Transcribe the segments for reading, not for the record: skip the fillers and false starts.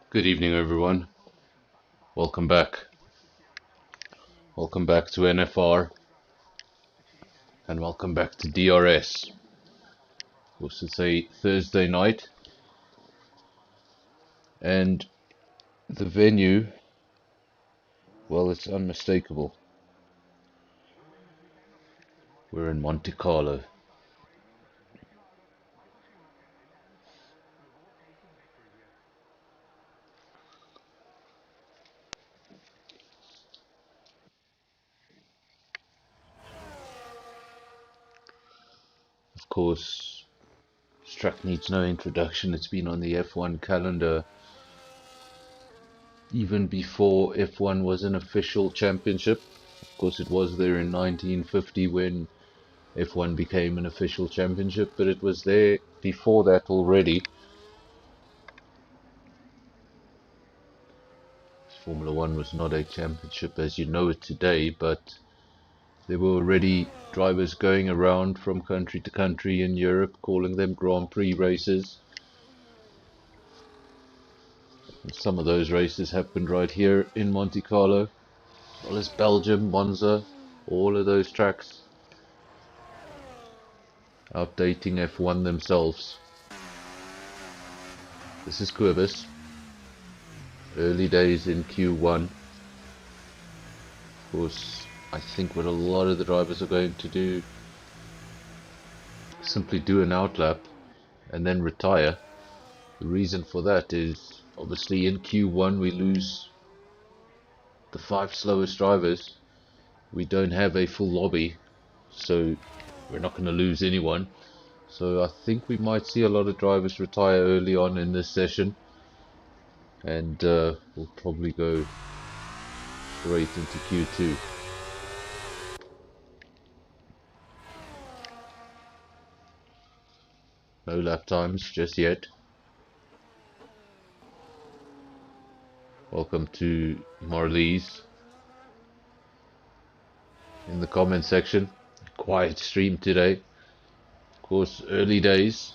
Good evening, everyone. Welcome back. Welcome back to NFR and welcome back to DRS. Of course, it's a Thursday night, and the venue, well, it's unmistakable. We're in Monte Carlo. Of course, this track needs no introduction. It's been on the F1 calendar even before F1 was an official championship. Of course, it was there in 1950 when F1 became an official championship, but it was there before that already. Formula One was not a championship as you know it today, but there were already drivers going around from country to country in Europe, calling them Grand Prix races. And some of those races happened right here in Monte Carlo, as well as Belgium, Monza, all of those tracks outdating F1 themselves. This is Quirbis, early days in Q1. Of course, I think what a lot of the drivers are going to do, simply do an outlap and then retire. The reason for that is obviously in Q1 we lose the 5 slowest drivers. We don't have a full lobby, so we're not going to lose anyone. So I think we might see a lot of drivers retire early on in this session, and we'll probably go straight into Q2. No lap times just yet. Welcome to Marlies in the comment section. Quiet stream today. Of course, early days.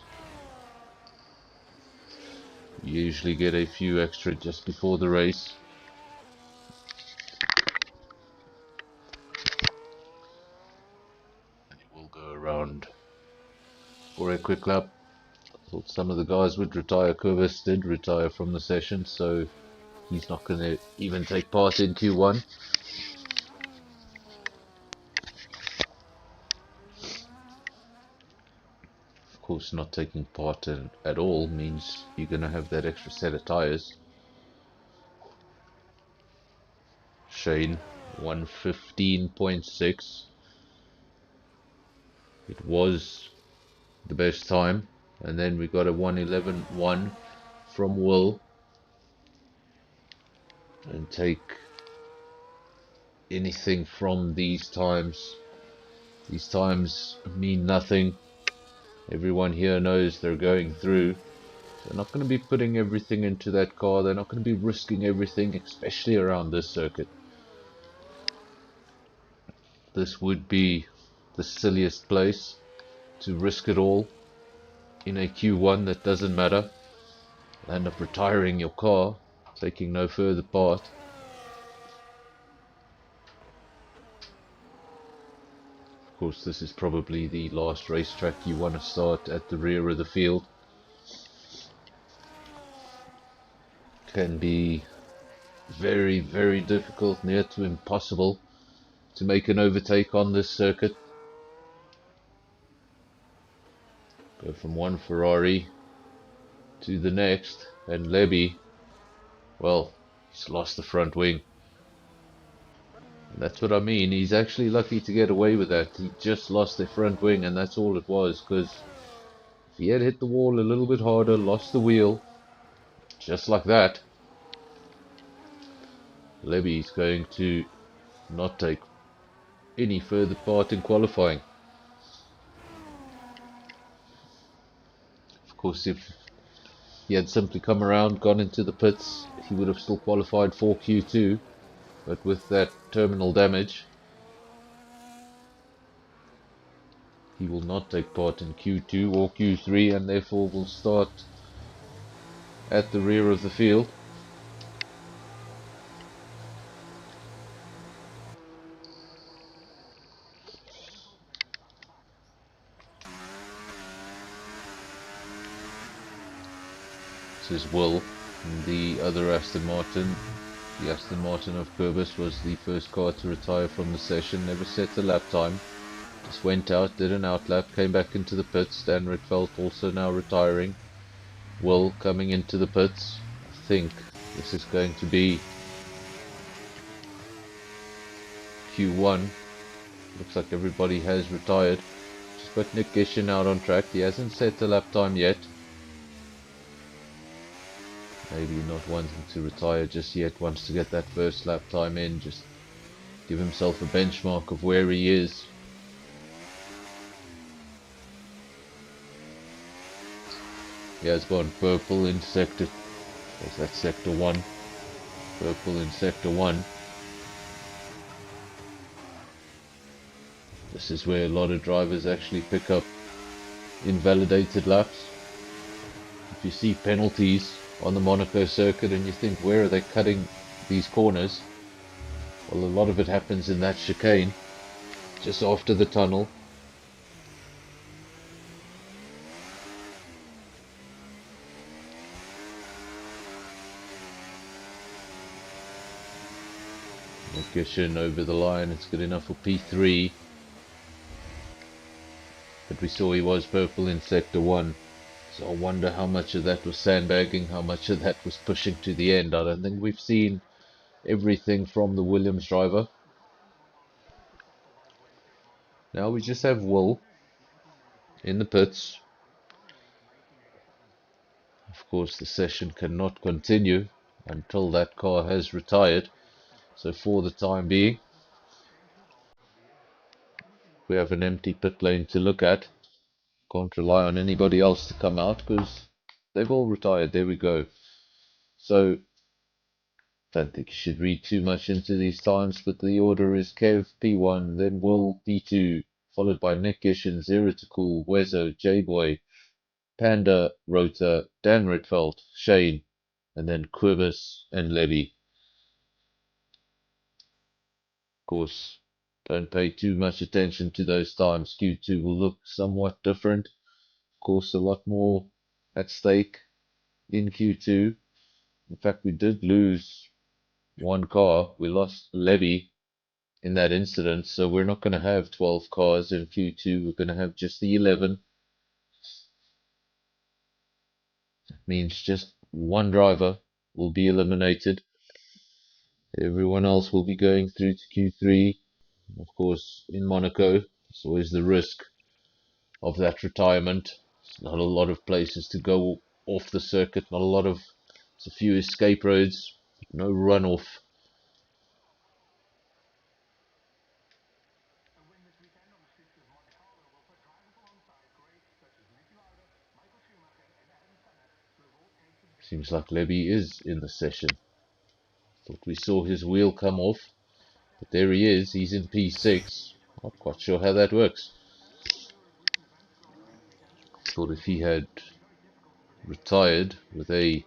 You usually get a few extra just before the race. And you will go around for a quick lap. Thought some of the guys would retire. Curvis did retire from the session, so he's not going to even take part in Q1. Of course, not taking part at all means you're going to have that extra set of tires. Shane, 1:15.6. It was the best time. And then we got a 1:11.1 from Will. And take anything from these times. These times mean nothing. Everyone here knows they're going through. They're not going to be putting everything into that car. They're not going to be risking everything, especially around this circuit. This would be the silliest place to risk it all in a Q1 that doesn't matter. You'll end up retiring your car, taking no further part. Of course, this is probably the last racetrack you want to start at the rear of the field. Can be very, very difficult, near to impossible, to make an overtake on this circuit. Go from one Ferrari to the next, and Lebby, well, he's lost the front wing. And that's what I mean, he's actually lucky to get away with that. He just lost the front wing, and that's all it was, because if he had hit the wall a little bit harder, lost the wheel, just like that, Lebby's going to not take any further part in qualifying. Of course, if he had simply come around, gone into the pits, he would have still qualified for Q2, but with that terminal damage, he will not take part in Q2 or Q3, and therefore will start at the rear of the field. is Will. And the other Aston Martin, the Aston Martin of Kurbis, was the first car to retire from the session. Never set a lap time. Just went out, did an outlap, came back into the pits. Dan Ritfeldt also now retiring. Will coming into the pits. I think this is going to be Q1. Looks like everybody has retired. Just got Nick Gishin out on track. He hasn't set a lap time yet. Maybe not wanting to retire just yet, wants to get that first lap time in, just give himself a benchmark of where he is. He has gone purple in sector, what's that, sector 1. Purple in sector 1. This is where a lot of drivers actually pick up invalidated laps. If you see penalties on the Monaco circuit and you think, where are they cutting these corners? Well, a lot of it happens in that chicane, just after the tunnel. Gishin over the line, it's good enough for P3. But we saw he was purple in sector 1. So I wonder how much of that was sandbagging, how much of that was pushing to the end. I don't think we've seen everything from the Williams driver. Now we just have Will in the pits. Of course, the session cannot continue until that car has retired. So for the time being, we have an empty pit lane to look at. Can't rely on anybody else to come out because they've all retired. There we go. So don't think you should read too much into these times, but the order is Kev P1, then Will P2, followed by Nick Gishin, Zero to Cool, Wezo, J-Boy, Panda, Rota, Dan Ritfeldt, Shane, and then Quibus and Levy. Of course, don't pay too much attention to those times. Q2 will look somewhat different. Of course, a lot more at stake in Q2. In fact, we did lose one car. We lost Levy in that incident, so we're not going to have 12 cars in Q2. We're going to have just the 11. That means just one driver will be eliminated. Everyone else will be going through to Q3. Of course, in Monaco, there's always the risk of that retirement. There's not a lot of places to go off the circuit, not a lot of, there's a few escape roads, no runoff. Seems like Levy is in the session. Thought we saw his wheel come off, but there he is. He's in P6. Not quite sure how that works. Thought if he had retired with a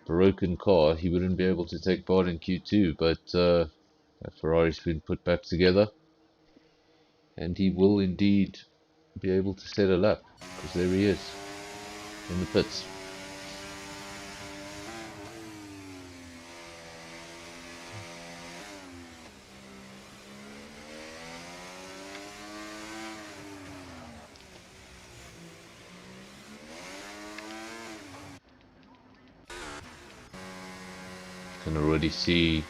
broken car, he wouldn't be able to take part in Q2, but that Ferrari's been put back together, and he will indeed be able to set a lap, because there he is in the pits. You can already see,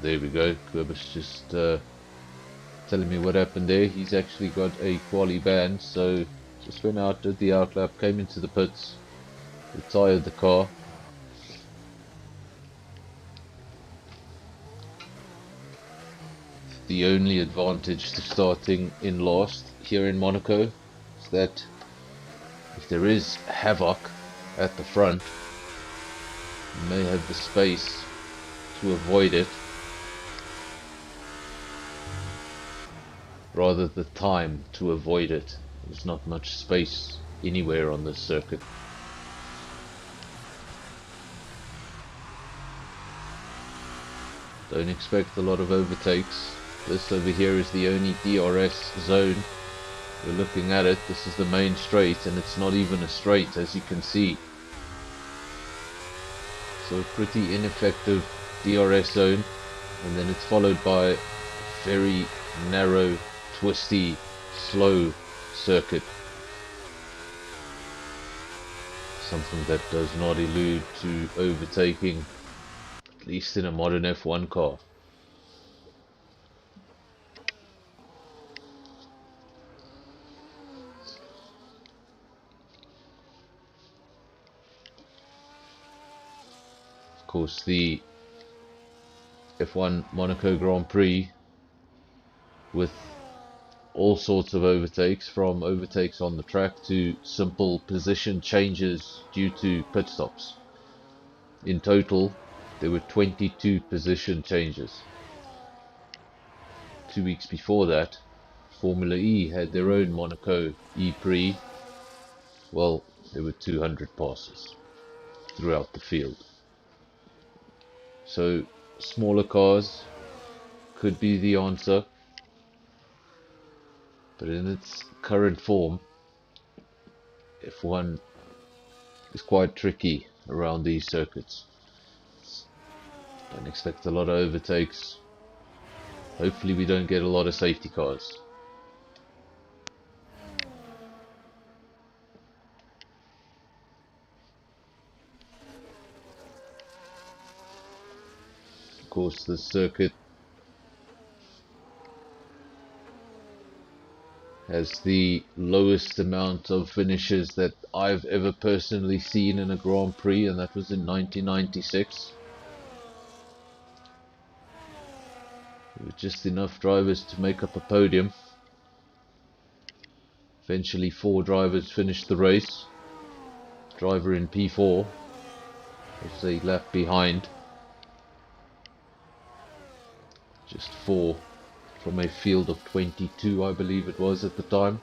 there we go, Kurbis just telling me what happened there. He's actually got a quali ban, so just went out, did the outlap, came into the pits, retired the car. The only advantage to starting in last here in Monaco is that if there is havoc at the front, you may have the space to avoid it, rather the time to avoid it. There's not much space anywhere on this circuit. Don't expect a lot of overtakes. This over here is the only DRS zone we're looking at it. This is the main straight, and it's not even a straight, as you can see. So a pretty ineffective DRS zone, and then it's followed by a very narrow, twisty, slow circuit. Something that does not allude to overtaking, at least in a modern F1 car. Of course, the F1 Monaco Grand Prix, with all sorts of overtakes, from overtakes on the track to simple position changes due to pit stops. In total, there were 22 position changes. 2 weeks before that, Formula E had their own Monaco E-Prix. Well, there were 200 passes throughout the field. So, smaller cars could be the answer, but in its current form, F1 is quite tricky around these circuits. Don't expect a lot of overtakes. Hopefully we don't get a lot of safety cars. Of course, this circuit has the lowest amount of finishes that I've ever personally seen in a Grand Prix, and that was in 1996. There were just enough drivers to make up a podium. Eventually 4 drivers finished the race. Driver in P4 was a lap behind. Just 4 from a field of 22, I believe it was at the time.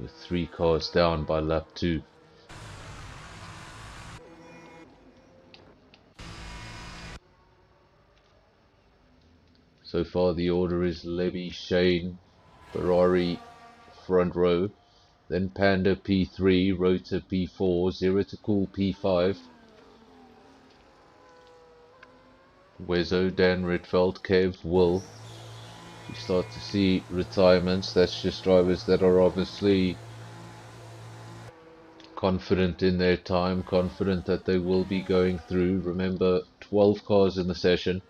With 3 cars down by lap 2. So far the order is Levy, Shane, Ferrari front row, then Panda P3, Rota P4, Zero to Cool P5, Wezo, Dan Redfeld, Kev, Will. You start to see retirements. That's just drivers that are obviously confident in their time, confident that they will be going through. Remember, 12 cars in the session.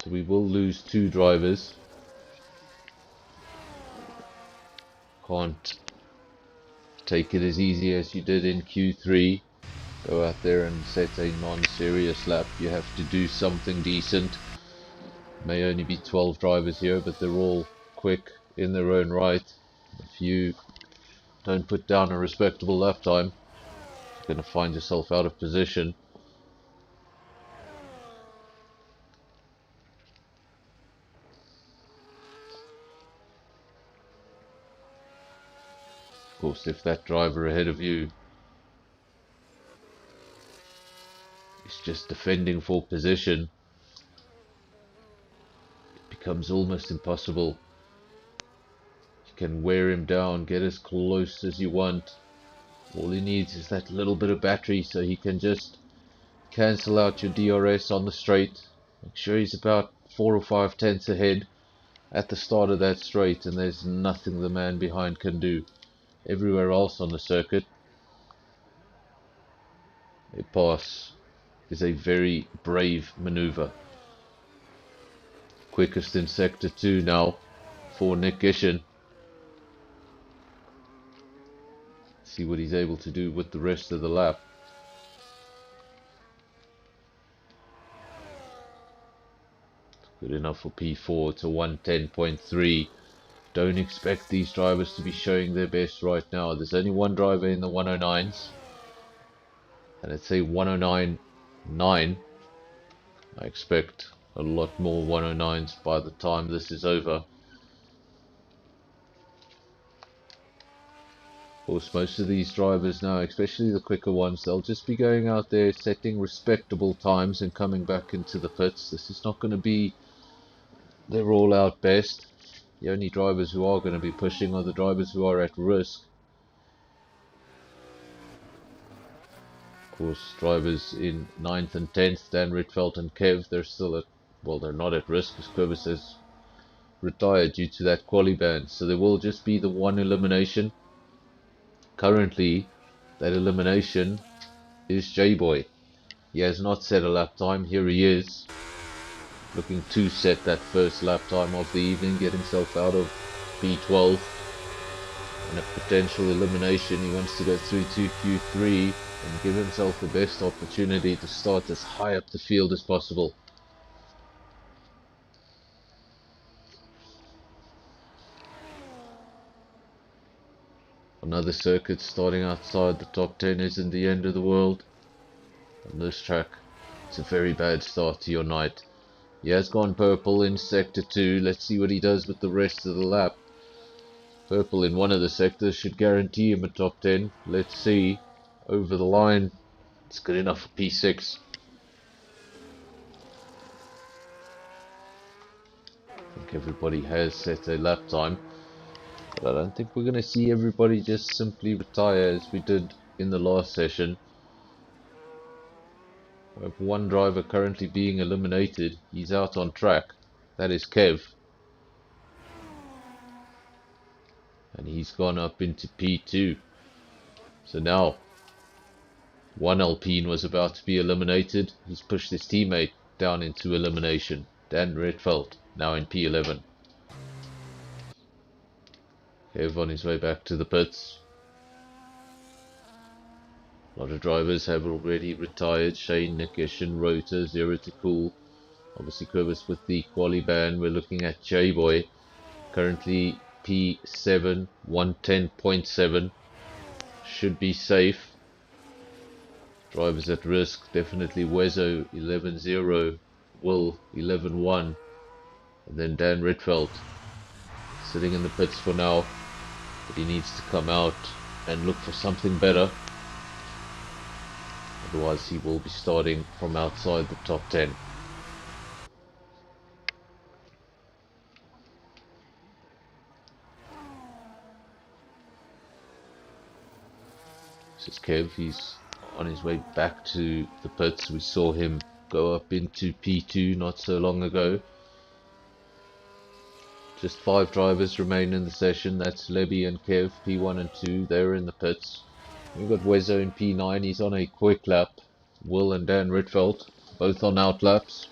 So we will lose 2 drivers. Can't take it as easy as you did in Q3. Go out there and set a non-serious lap. You have to do something decent. May only be 12 drivers here, but they're all quick in their own right. If you don't put down a respectable lap time, you're going to find yourself out of position. Of course, if that driver ahead of you is just defending for position, it becomes almost impossible. You can wear him down, get as close as you want. All he needs is that little bit of battery so he can just cancel out your DRS on the straight. Make sure he's about 4 or 5 tenths ahead at the start of that straight, and there's nothing the man behind can do. Everywhere else on the circuit, a pass is a very brave maneuver. Quickest in sector 2 now for Nick Gishin. See what he's able to do with the rest of the lap. Good enough for P4 to 110.3. Don't expect these drivers to be showing their best right now. There's only one driver in the 109s, and it's a 109.9. I expect a lot more 109s by the time this is over. Of course, most of these drivers now, especially the quicker ones, they'll just be going out there setting respectable times and coming back into the pits. This is not going to be their all-out best. The only drivers who are going to be pushing are the drivers who are at risk. Of course, drivers in 9th and 10th, Dan Ritfeld and Kev, they're still at, well, they're not at risk because Quibus has retired due to that quali ban. So there will just be the one elimination. Currently, that elimination is J-Boy. He has not set a lap time. Here he is, looking to set that first lap time of the evening, get himself out of P12 and a potential elimination. He wants to go through to Q3 and give himself the best opportunity to start as high up the field as possible. Another circuit starting outside the top 10 isn't the end of the world. On this track, it's a very bad start to your night. He has gone purple in sector 2. Let's see what he does with the rest of the lap. Purple in one of the sectors should guarantee him a top 10. Let's see. Over the line, it's good enough for P6. I think everybody has set a lap time, but I don't think we're going to see everybody just simply retire as we did in the last session. We have one driver currently being eliminated. He's out on track. That is Kev. And he's gone up into P2. So now, one Alpine was about to be eliminated. He's pushed his teammate down into elimination. Dan Redfeld, now in P11. Kev on his way back to the pits. A lot of drivers have already retired. Shane, Nickish and Rota, Zero to Cool. Obviously Quibus with the quali ban. We're looking at J-Boy. Currently P7, 110.7. Should be safe. Drivers at risk, definitely Wezo 11.0, Will 11.1, and then Dan Ritfeld sitting in the pits for now, but he needs to come out and look for something better. Otherwise he will be starting from outside the top 10. This is Kev. He's on his way back to the pits. We saw him go up into P2 not so long ago. Just 5 drivers remain in the session. That's Lebby and Kev, P1 and 2. They're in the pits. We've got Wezo in P9. He's on a quick lap. Will and Dan Ritfeld, both on out laps.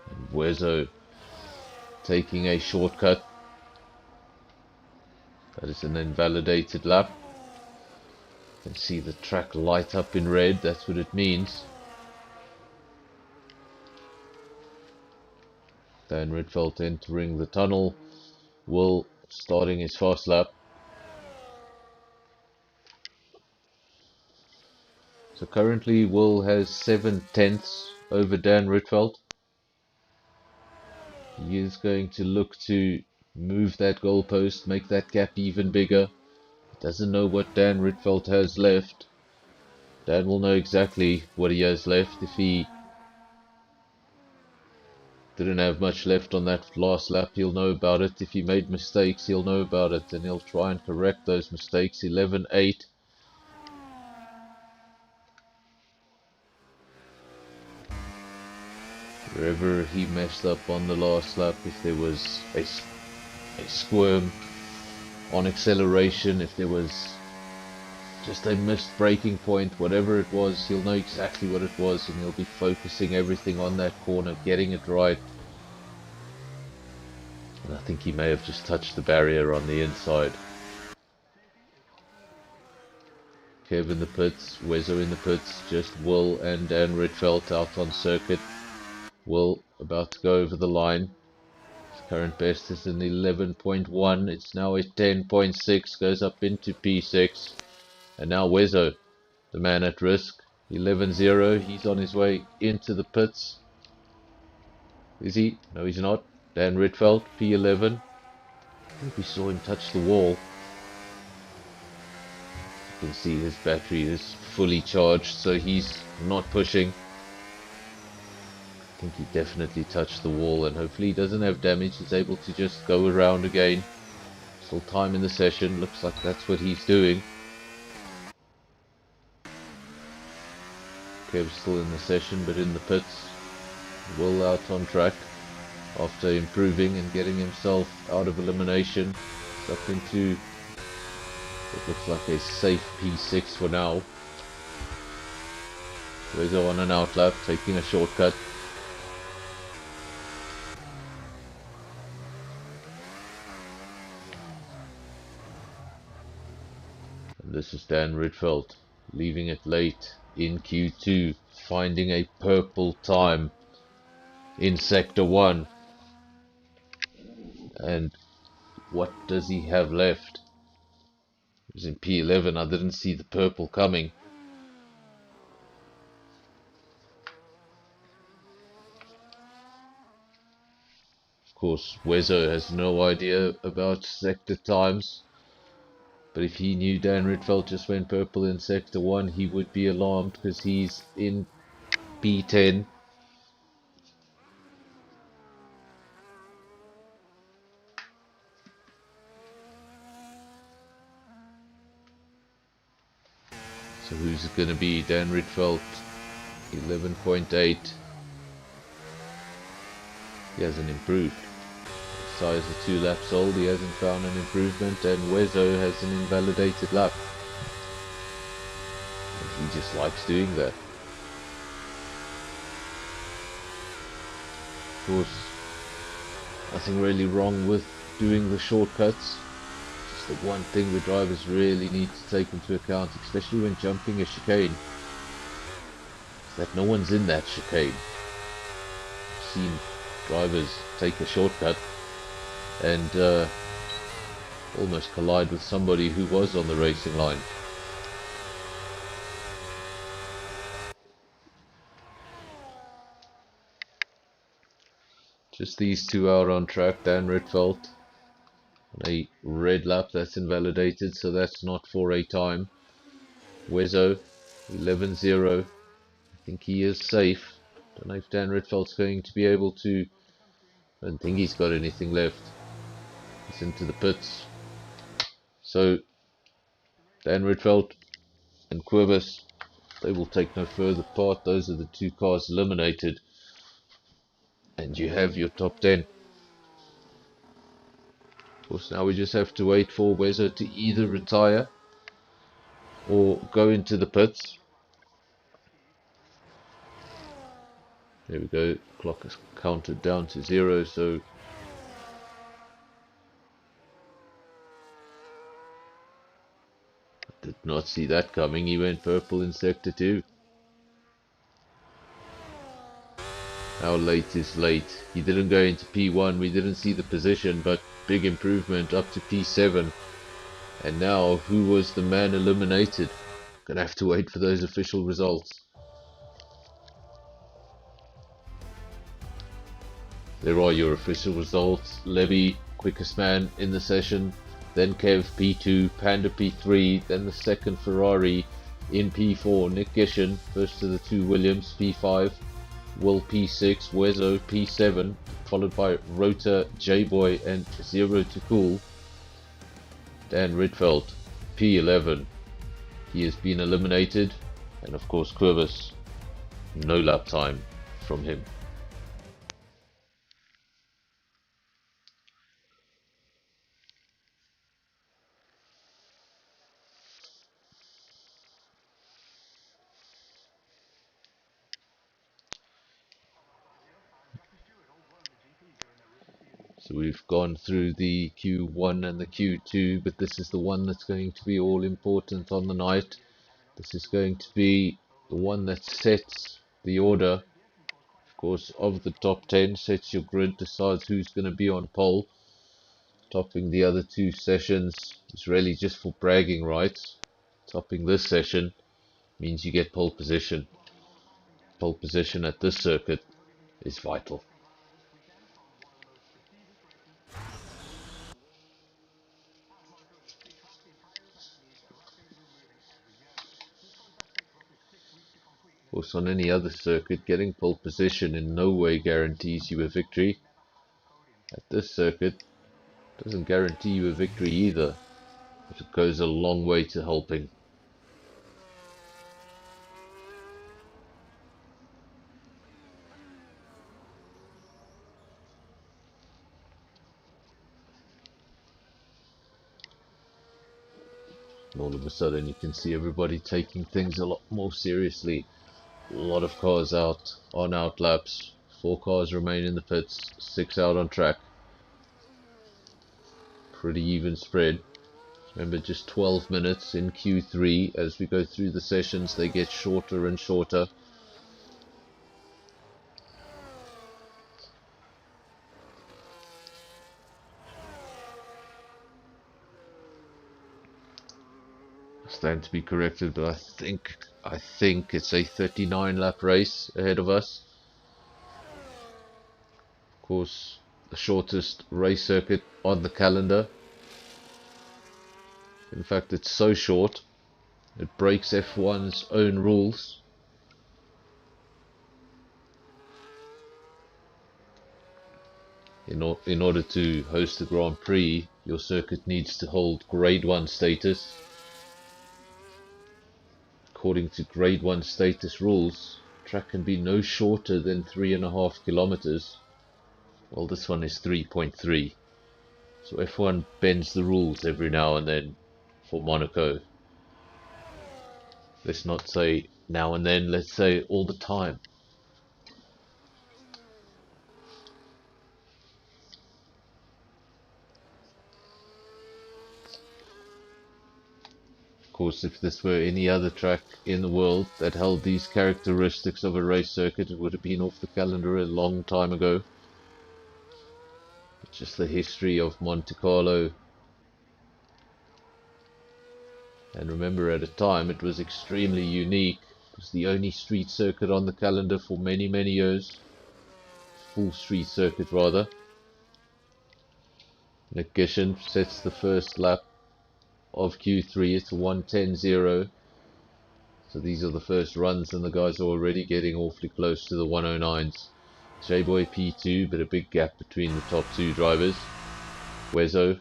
And Wezo taking a shortcut. That is an invalidated lap. You can see the track light up in red. That's what it means. Dan Ritfeld entering the tunnel. Will starting his fast lap. So currently Will has 7/10 over Dan Ritfeld. He is going to look to move that goalpost, make that gap even bigger. Doesn't know what Dan Ritfeld has left. Dan will know exactly what he has left. If he didn't have much left on that last lap, he'll know about it. If he made mistakes, he'll know about it, and he'll try and correct those mistakes. 11.8. Wherever he messed up on the last lap, if there was a squirm on acceleration, if there was just a missed braking point, whatever it was, he'll know exactly what it was, and he'll be focusing everything on that corner, getting it right. And I think he may have just touched the barrier on the inside. Kev in the pits, Wezo in the pits, just Will and Dan Ritfeld out on circuit. Will about to go over the line. His current best is an 11.1. It's now a 10.6. Goes up into P6. And now Wezo, the man at risk. 11.0. He's on his way into the pits. Is he? No, he's not. Dan Ritfeld, P11. I think we saw him touch the wall. You can see his battery is fully charged, so he's not pushing. I think he definitely touched the wall, and hopefully he doesn't have damage. He's able to just go around again. Still time in the session. Looks like that's what he's doing. Kev's still in the session, but in the pits. Well out on track after improving and getting himself out of elimination. Up into what looks like a safe P6 for now. Wezo on an outlap, taking a shortcut. And this is Dan Rietveld, leaving it late in Q2, finding a purple time in Sector 1. And what does he have left? It was in P11, I didn't see the purple coming. Of course, Wezo has no idea about sector times. But if he knew Dan Rietveld just went purple in Sector 1, he would be alarmed because he's in P10. So who's it going to be? Dan Rietveld, 11.8. He hasn't improved. Size of 2 laps old, he hasn't found an improvement, and Wezo has an invalidated lap. And he just likes doing that. Of course, nothing really wrong with doing the shortcuts. Just the one thing the drivers really need to take into account, especially when jumping a chicane, is that no one's in that chicane. I've seen drivers take a shortcut and almost collide with somebody who was on the racing line. Just these two are on track. Dan Rietveld on a red lap, that's invalidated, so that's not for a time. Wezo 11.0. I think he is safe. Don't know if Dan Rietveld's going to be able to. I don't think he's got anything left. He's into the pits. So Dan Rietveld and Quibus, they will take no further part. Those are the two cars eliminated. And you have your top 10. Of course, now we just have to wait for Wezo to either retire or go into the pits. There we go. Clock is counted down to 0, so I did not see that coming. He went purple in Sector 2. How late is late? He didn't go into P1, we didn't see the position, but big improvement up to P7. And now, who was the man eliminated? Gonna have to wait for those official results. There are your official results. Levy, quickest man in the session, then Kev P2, Panda P3, then the second Ferrari in P4, Nick Gishin, first to the two Williams, P5, Will P6, Wezo P7, followed by Rota, J-Boy and Zero to Cool. Dan Rietveld P11. He has been eliminated, and of course Quibus, no lap time from him. So we've gone through the Q1 and the Q2, but this is the one that's going to be all important on the night. This is going to be the one that sets the order, of course, of the top 10, sets your grid, decides who's going to be on pole. Topping the other two sessions is really just for bragging rights. Topping this session means you get pole position. Pole position at this circuit is vital. course, on any other circuit, getting pole position in no way guarantees you a victory. At this circuit, it doesn't guarantee you a victory either, but it goes a long way to helping. And all of a sudden you can see everybody taking things a lot more seriously. A lot of cars out on out laps. 4 cars remain in the pits, 6 out on track. Pretty even spread. Remember, just 12 minutes in Q3. As we go through the sessions, they get shorter and shorter. Stand to be corrected, but I think it's a 39 lap race ahead of us. Of course, the shortest race circuit on the calendar. In fact, it's so short it breaks F1's own rules. In order to host the Grand Prix, your circuit needs to hold Grade 1 status. According to Grade 1 status rules, track can be no shorter than 3.5 kilometers. Well, this one is 3.3. So F1 bends the rules every now and then for Monaco. Let's not say now and then, let's say all the time. Of course, if this were any other track in the world that held these characteristics of a race circuit, it would have been off the calendar a long time ago. It's just the history of Monte Carlo. And remember, at a time it was extremely unique. It was the only street circuit on the calendar for many, many years. Full street circuit, rather. Nick Gishin sets the first lap of Q3. It's 1:10.0. So these are the first runs, and the guys are already getting awfully close to the 109s. J-Boy P2, but a big gap between the top 2 drivers. Wezo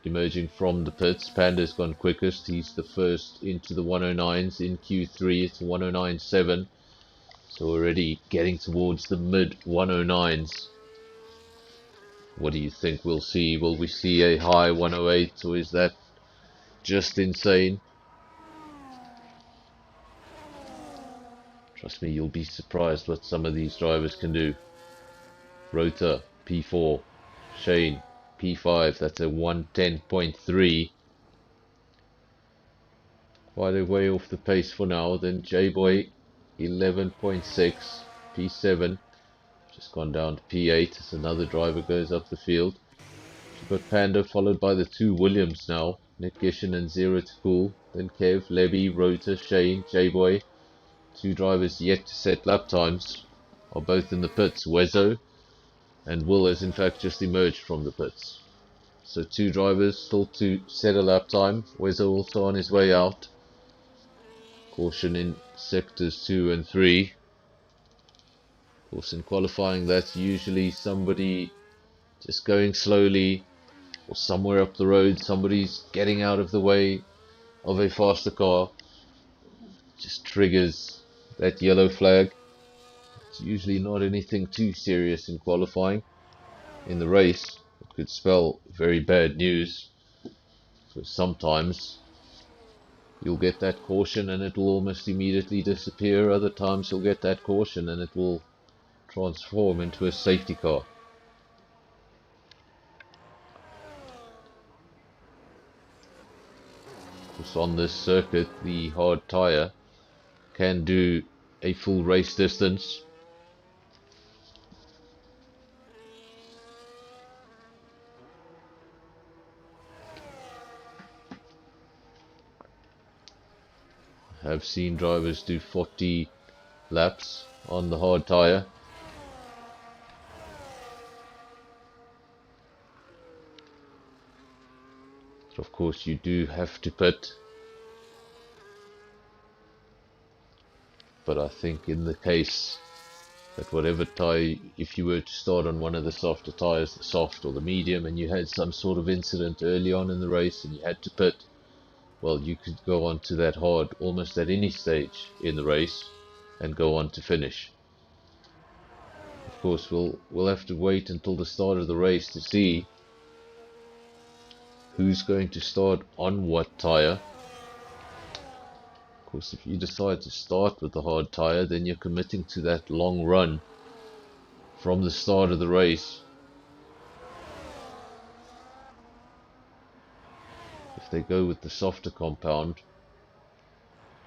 emerging from the pits. Panda's gone quickest. He's the first into the 109s in Q3. It's 109.7. So already getting towards the mid 109s. What do you think we'll see? Will we see a high 108, or is that just insane? Trust me, you'll be surprised what some of these drivers can do. Rota, P4. Shane, P5. That's a 110.3. Quite a way off the pace for now. Then J-Boy, 11.6. P7. Just gone down to P8 as another driver goes up the field. We've got Panda followed by the 2 Williams now. Nick Gishin and Zero to Cool. Then Kev, Levy, Rota, Shane, J-Boy. 2 drivers yet to set lap times are both in the pits. Wezo and Will has in fact just emerged from the pits. So 2 drivers still to set a lap time. Wezo also on his way out. Caution in sectors 2 and 3. Of course, in qualifying, that's usually somebody just going slowly, or somewhere up the road, somebody's getting out of the way of a faster car. Just triggers that yellow flag. It's usually not anything too serious in qualifying. In the race, it could spell very bad news. So sometimes you'll get that caution and it will almost immediately disappear. Other times you'll get that caution and it will transform into a safety car. Of course, on this circuit, the hard tyre can do a full race distance. I have seen drivers do 40 laps on the hard tyre. Of course, you do have to pit, but I think in the case that whatever tyre, if you were to start on one of the softer tyres, the soft or the medium, and you had some sort of incident early on in the race and you had to pit, well, you could go on to that hard almost at any stage in the race and go on to finish. Of course, we'll have to wait until the start of the race to see who's going to start on what tyre. Of course, if you decide to start with the hard tyre, then you're committing to that long run from the start of the race. If they go with the softer compound,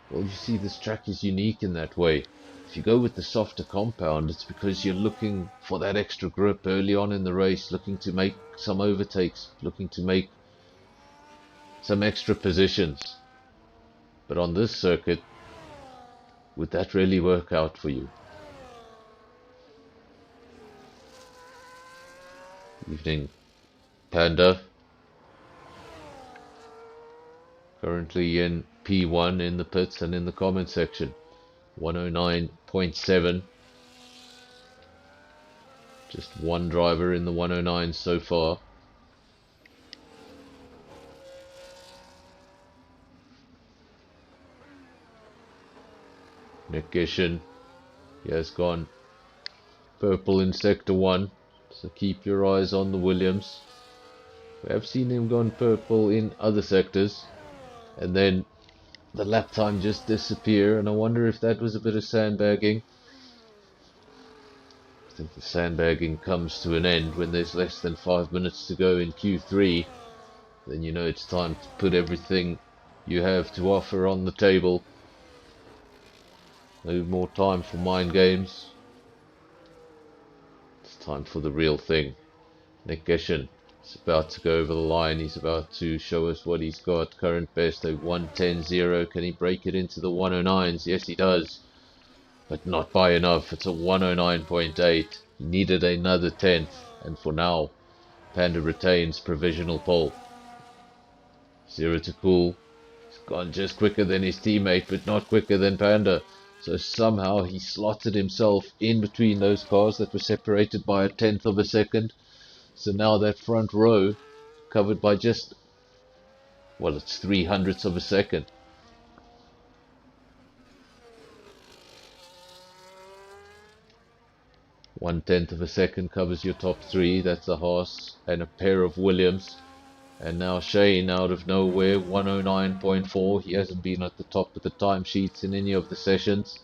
well, you see, this track is unique in that way. If you go with the softer compound, it's because you're looking for that extra grip early on in the race, looking to make some overtakes, looking to make some extra positions. But on this circuit, would that really work out for you? Evening, Panda. Currently in P1 in the pits and in the comment section. 109.7. Just one driver in the 109 so far. Nick Gishin, he has gone purple in sector 1, so keep your eyes on the Williams. We have seen him gone purple in other sectors, and then the lap time just disappear, and I wonder if that was a bit of sandbagging. I think the sandbagging comes to an end when there's less than 5 minutes to go in Q3. Then you know it's time to put everything you have to offer on the table. No more time for mind games. It's time for the real thing. Nick Gishin is about to go over the line. He's about to show us what he's got. Current best, a 110.0. Can he break it into the 109s? Yes, he does. But not by enough. It's a 109.8. He needed another 10th. And for now, Panda retains provisional pole. 0 to cool. He's gone just quicker than his teammate, but not quicker than Panda. So somehow he slotted himself in between those cars that were separated by a 10th of a second. So now that front row covered by just, well, it's 300ths of a second. One tenth of a second covers your top three. That's a Haas and a pair of Williams. And now Shane out of nowhere, 109.4. He hasn't been at the top of the timesheets in any of the sessions.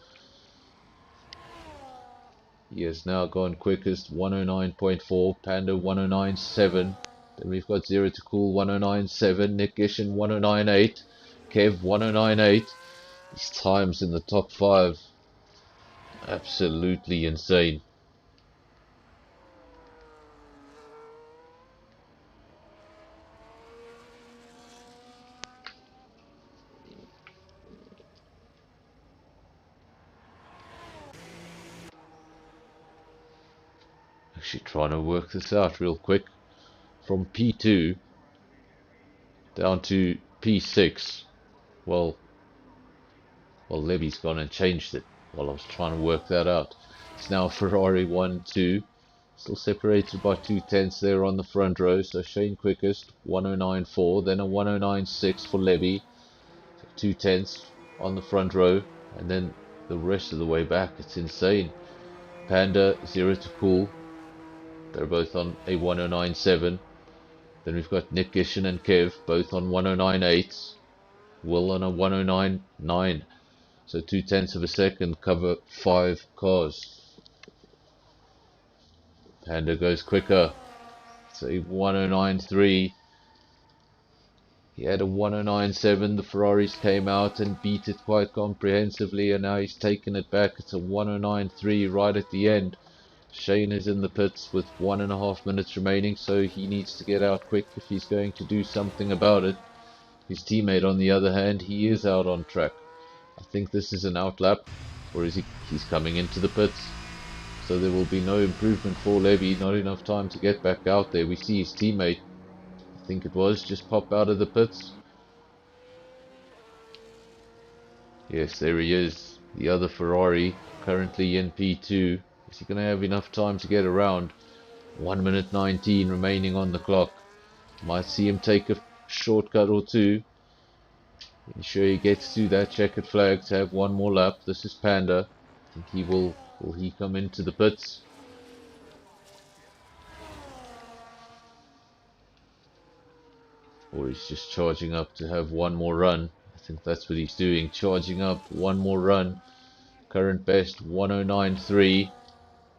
He has now gone quickest, 109.4. Panda 109.7. Then we've got 0 to cool, 109.7. Nick Gishin 109.8. Kev 109.8. These times in the top 5, absolutely insane. Actually trying to work this out real quick. From P2 down to P6. Well, Levy's gone and changed it while I was trying to work that out. It's now Ferrari 1-2. Still separated by 2/10 there on the front row. So Shane quickest, 109.4. Then a 109.6 for Levy. So 2/10 on the front row. And then the rest of the way back. It's insane. Panda, 0 to cool. They're both on a 109.7. Then we've got Nick Gishin and Kev, both on 109.8. Will on a 109.9. So 2/10 of a second cover 5 cars. Panda goes quicker. It's a 109.3. He had a 109.7. The Ferraris came out and beat it quite comprehensively, and now he's taken it back. It's a 109.3 right at the end. Shane is in the pits with 1.5 minutes remaining, so he needs to get out quick if he's going to do something about it. His teammate, on the other hand, he is out on track. I think this is an outlap, or is he? He's coming into the pits. So there will be no improvement for Levy, not enough time to get back out there. We see his teammate, I think it was, just pop out of the pits. Yes, there he is. the other Ferrari, currently in P2. Is he going to have enough time to get around? 1 minute 19 remaining on the clock. Might see him take a shortcut or two. Ensure he gets to that checkered flag to have one more lap. This is Panda. I think he will he come into the pits? Or he's just charging up to have one more run. I think that's what he's doing, charging up one more run. Current best 109.3.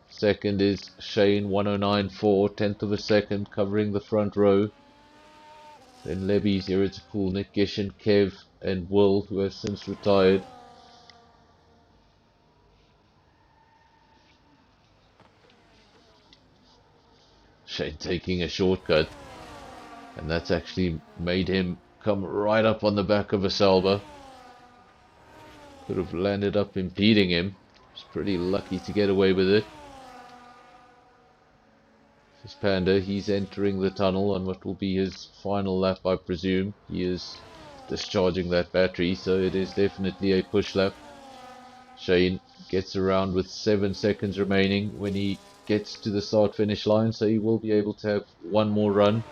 Second is Shane 109.4, tenth of a second covering the front row. Then Levy, Zero to Cool, Nick Gishin, Kev and Will, who has since retired. Shane taking a shortcut, and that's actually made him come right up on the back of a Salba. Could have landed up impeding him. He's pretty lucky to get away with it. This Panda, he's entering the tunnel on what will be his final lap, I presume. He is discharging that battery, so it is definitely a push lap. Shane gets around with 7 seconds remaining when he gets to the start finish line, so he will be able to have one more run.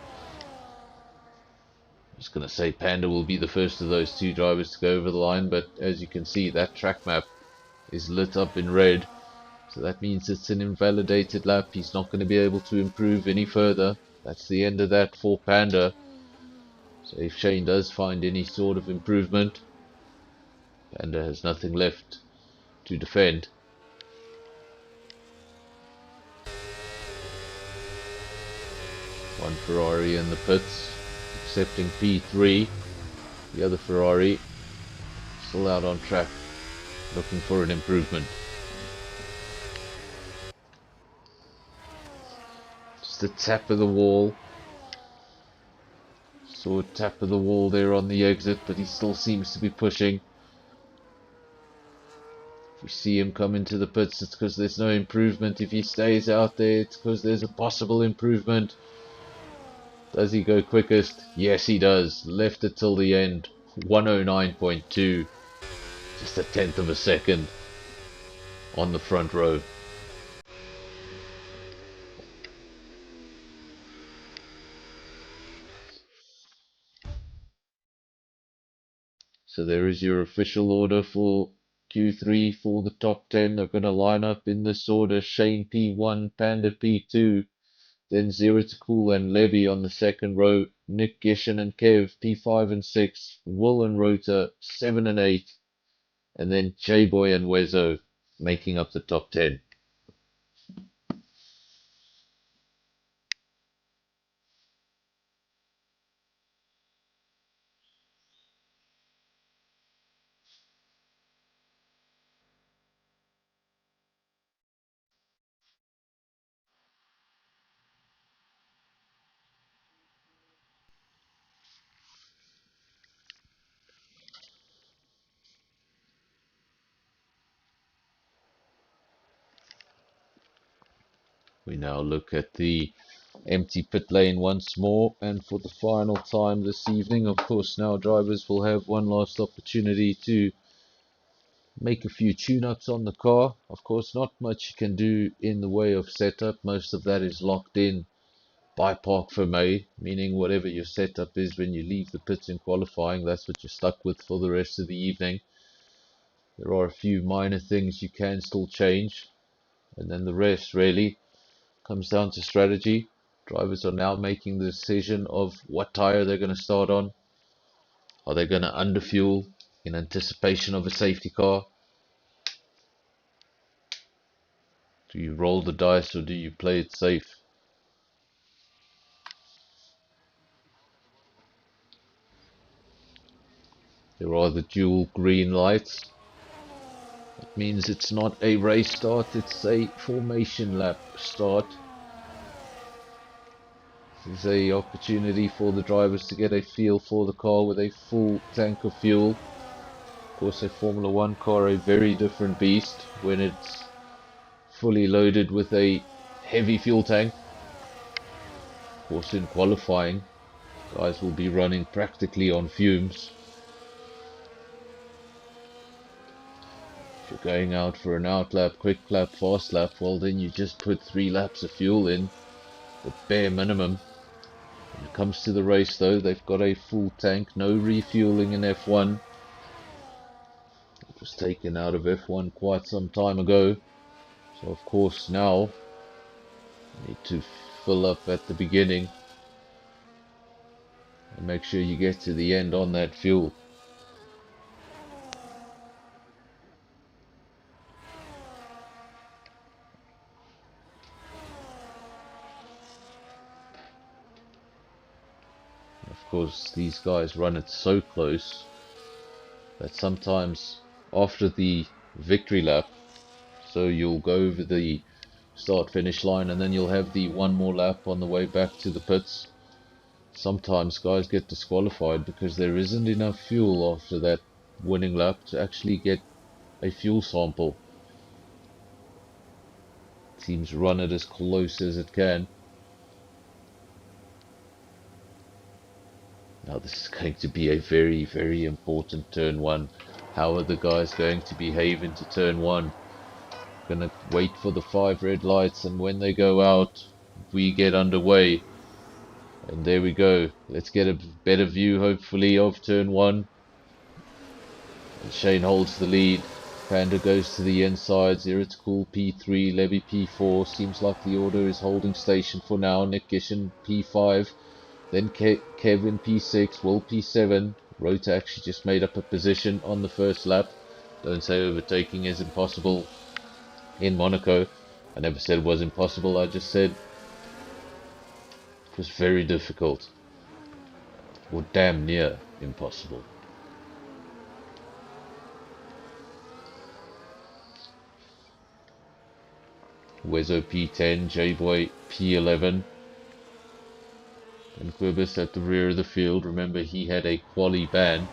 I was going to say Panda will be the first of those two drivers to go over the line, but as you can see, that track map is lit up in red. So that means it's an invalidated lap. He's not going to be able to improve any further. That's the end of that for Panda. So if Shane does find any sort of improvement, Panda has nothing left to defend. One Ferrari in the pits, accepting P3. The other Ferrari still out on track, looking for an improvement. The tap of the wall. Saw a tap of the wall there on the exit, but he still seems to be pushing. If we see him come into the pits, it's because there's no improvement. If he stays out there, it's because there's a possible improvement. Does he go quickest? Yes, he does. Left it till the end. 109.2. Just a tenth of a second on the front row. So there is your official order for Q3 for the top 10. They're going to line up in this order: Shane P1, Panda P2, then Zero to Cool and Levy on the second row, Nick Gishin and Kev P5 and 6, Will and Rota 7 and 8, and then J-Boy and Wezo making up the top 10. We now look at the empty pit lane once more, and for the final time this evening, of course, now drivers will have one last opportunity to make a few tune-ups on the car. Of course, not much you can do in the way of setup. Most of that is locked in by Park for May, meaning whatever your setup is when you leave the pits in qualifying, that's what you're stuck with for the rest of the evening. There are a few minor things you can still change, and then the rest really comes down to strategy. Drivers are now making the decision of what tire they're going to start on. Are they going to underfuel in anticipation of a safety car? Do you roll the dice or do you play it safe? There are the dual green lights. It means it's not a race start, it's a formation lap start. This is an opportunity for the drivers to get a feel for the car with a full tank of fuel. Of course, a Formula One car, a very different beast when it's fully loaded with a heavy fuel tank. Of course, in qualifying, guys will be running practically on fumes. If you're going out for an out lap, quick lap, fast lap, well then you just put 3 laps of fuel in, the bare minimum. When it comes to the race though, they've got a full tank, no refueling in F1. It was taken out of F1 quite some time ago. So of course now, you need to fill up at the beginning and make sure you get to the end on that fuel. Of course, these guys run it so close that sometimes after the victory lap, so you'll go over the start finish line and then you'll have the one more lap on the way back to the pits. Sometimes guys get disqualified because there isn't enough fuel after that winning lap to actually get a fuel sample. Teams run it as close as it can. Now this is going to be a very, very important turn 1. How are the guys going to behave into turn 1? Gonna wait for the 5 red lights, and when they go out, we get underway. And there we go. Let's get a better view, hopefully, of turn 1. And Shane holds the lead. Panda goes to the inside. Zero to Cool P3, Levy P4. Seems like the order is holding station for now. Nick Gishin P5. Then Kevin P6, Will P7. Rota actually just made up a position on the first lap. Don't say overtaking is impossible in Monaco. I never said it was impossible, I just said it was very difficult. Or damn near impossible. Wezo P10, J-Boy P11. And Quibus at the rear of the field. Remember, he had a quali ban.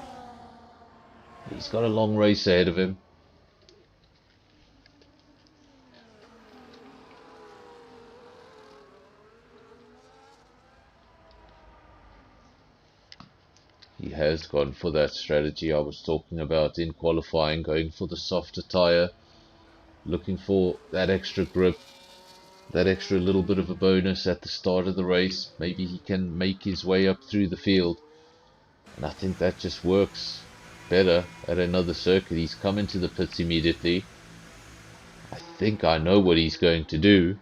He's got a long race ahead of him. He has gone for that strategy I was talking about in qualifying, going for the softer tyre, looking for that extra grip, that extra little bit of a bonus at the start of the race. Maybe he can make his way up through the field, and I think that just works better at another circuit. He's come into the pits immediately. I think I know what he's going to do.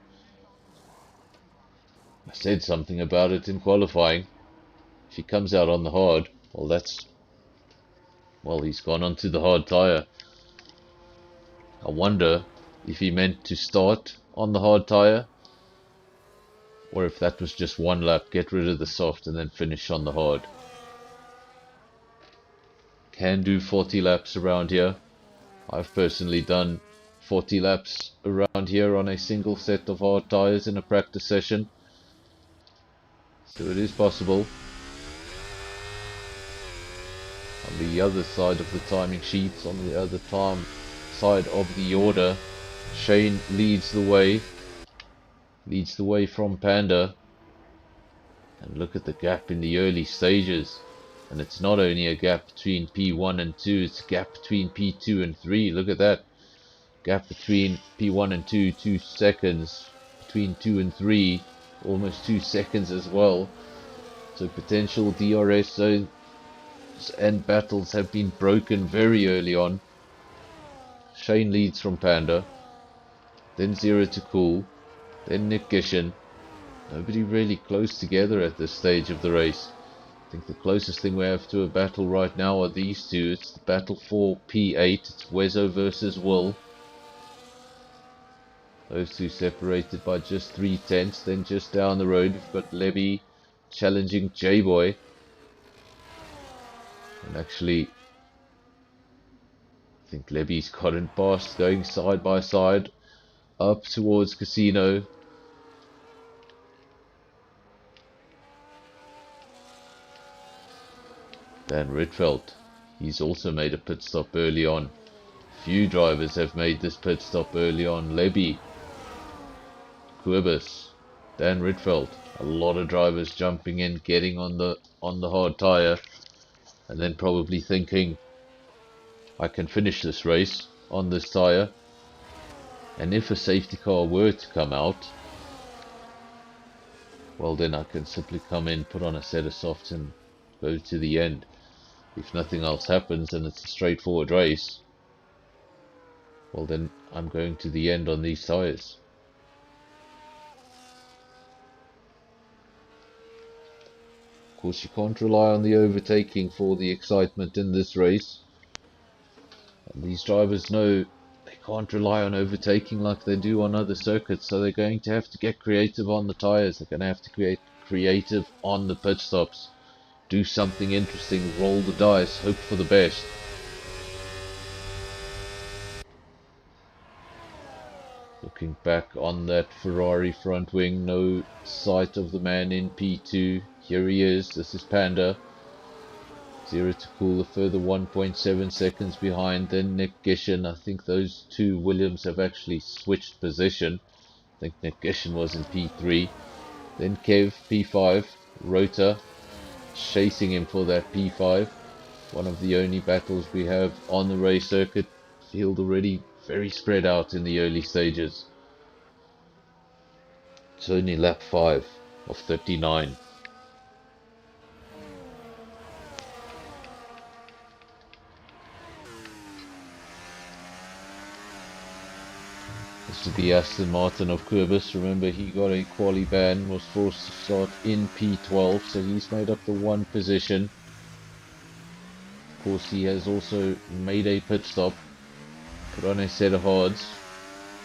I said something about it in qualifying. If he comes out on the hard, well, he's gone onto the hard tyre. I wonder if he meant to start on the hard tyre, or if that was just one lap, get rid of the soft and then finish on the hard. Can do 40 laps around here. I've personally done 40 laps around here on a single set of hard tyres in a practice session, so it is possible. On the other side of the timing sheets, on the other side of the order, Shane leads the way from Panda. And look at the gap in the early stages. And it's not only a gap between P1 and 2, it's a gap between P2 and 3. Look at that. Gap between P1 and 2, 2 seconds. Between 2 and 3, almost 2 seconds as well. So potential DRS zones and battles have been broken very early on. Shane leads from Panda. Then Zero to Cool. Then Nick Gishin. Nobody really close together at this stage of the race. I think the closest thing we have to a battle right now are these two. It's the battle for P8. It's Wezo versus Will. Those two separated by just 3 tenths. Then just down the road we've got Levy challenging J-Boy. And actually, I think Levy's gotten past, going side by side up towards Casino. Dan Ridfeld, he's also made a pit stop early on. Few drivers have made this pit stop early on. Levy, Quibus, Dan Ridfeld. A lot of drivers jumping in, getting on the hard tyre, and then probably thinking, I can finish this race on this tyre, and if a safety car were to come out, well then I can simply come in, put on a set of softs and go to the end. If nothing else happens and it's a straightforward race, well then I'm going to the end on these tyres. Of course, you can't rely on the overtaking for the excitement in this race. And these drivers know they can't rely on overtaking like they do on other circuits, so they're going to have to get creative on the tyres. They're going to have to get creative on the pit stops. Do something interesting, roll the dice, hope for the best. Looking back on that Ferrari front wing, no sight of the man in P2. Here he is, this is Panda. 0 to cool, a further 1.7 seconds behind. Then Nick Gishin. I think those two Williams have actually switched position. I think Nick Gishin was in P3. Then Kev, P5. Rota chasing him for that P5. One of the only battles we have on the race circuit. Field already very spread out in the early stages. It's only lap 5 of 39. This is the Aston Martin of Kurbis. Remember, he got a quali ban, was forced to start in P12, so he's made up the one position. Of course, he has also made a pit stop, put on a set of hards.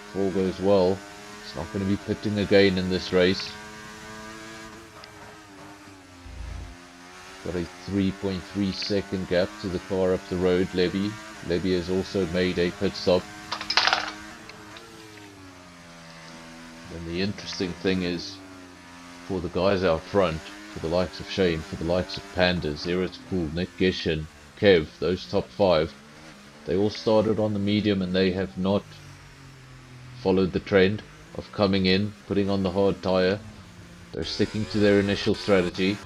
If all goes well, he's not going to be pitting again in this race. Got a 3.3 second gap to the car up the road, Levy. Levy has also made a pit stop. And the interesting thing is, for the guys out front, for the likes of Shane, for the likes of Panda, Zero to Cool, Nick Gishin, Kev, those top 5, they all started on the medium and they have not followed the trend of coming in, putting on the hard tyre. They're sticking to their initial strategy.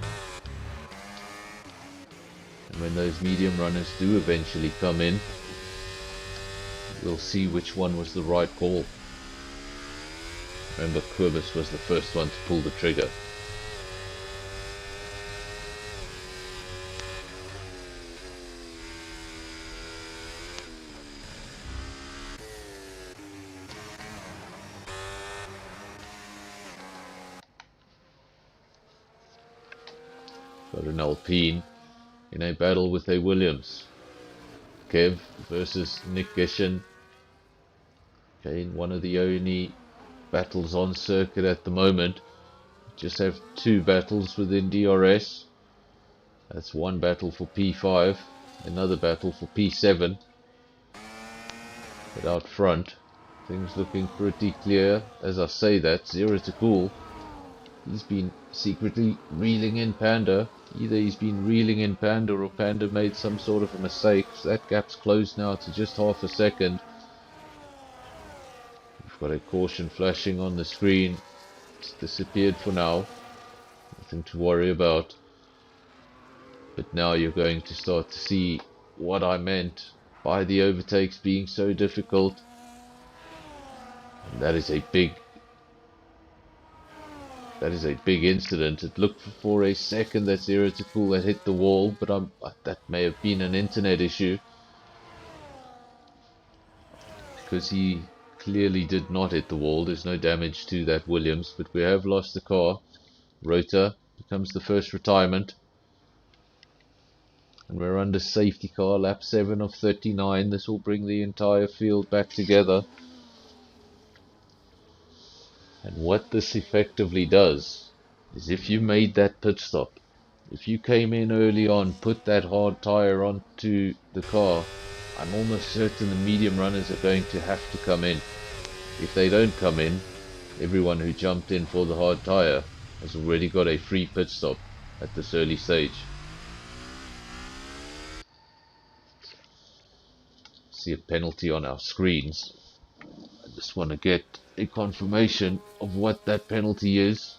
And when those medium runners do eventually come in, we'll see which one was the right call. Remember, Kurbis was the first one to pull the trigger. Got an Alpine in a battle with a Williams. Kev versus Nick Gishin. Again, one of the only battles on circuit at the moment. Just have 2 battles within DRS. That's one battle for P5, another battle for P7. But out front, things looking pretty clear. As I say that, Zero to Cool, he's been secretly reeling in Panda. Either he's been reeling in Panda or Panda made some sort of a mistake. That gap's closed now to just half a second. We've got a caution flashing on the screen. It's disappeared for now. Nothing to worry about. But now you're going to start to see what I meant by the overtakes being so difficult. And that is a big incident. It looked for a second that Zero to Cool had hit the wall, but that may have been an internet issue, because he clearly did not hit the wall. There's no damage to that Williams, but we have lost the car. Rota becomes the first retirement, and we're under safety car, lap 7 of 39. This will bring the entire field back together. And what this effectively does is, if you made that pit stop, if you came in early on, put that hard tyre onto the car, I'm almost certain the medium runners are going to have to come in. If they don't come in, everyone who jumped in for the hard tyre has already got a free pit stop at this early stage. See a penalty on our screens. I just want to get a confirmation of what that penalty is.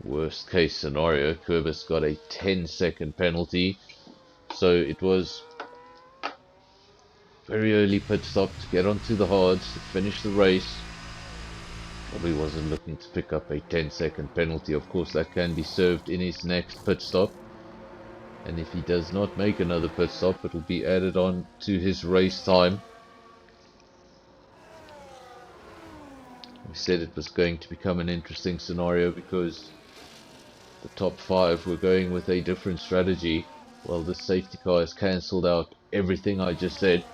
Worst case scenario, Kurbis got a 10-second penalty So it was very early pit stop to get onto the hards to finish the race. Probably wasn't looking to pick up a 10-second penalty. Of course, that can be served in his next pit stop. And if he does not make another pit stop, it will be added on to his race time. We said it was going to become an interesting scenario because the top 5 were going with a different strategy. Well, this safety car has cancelled out everything I just said.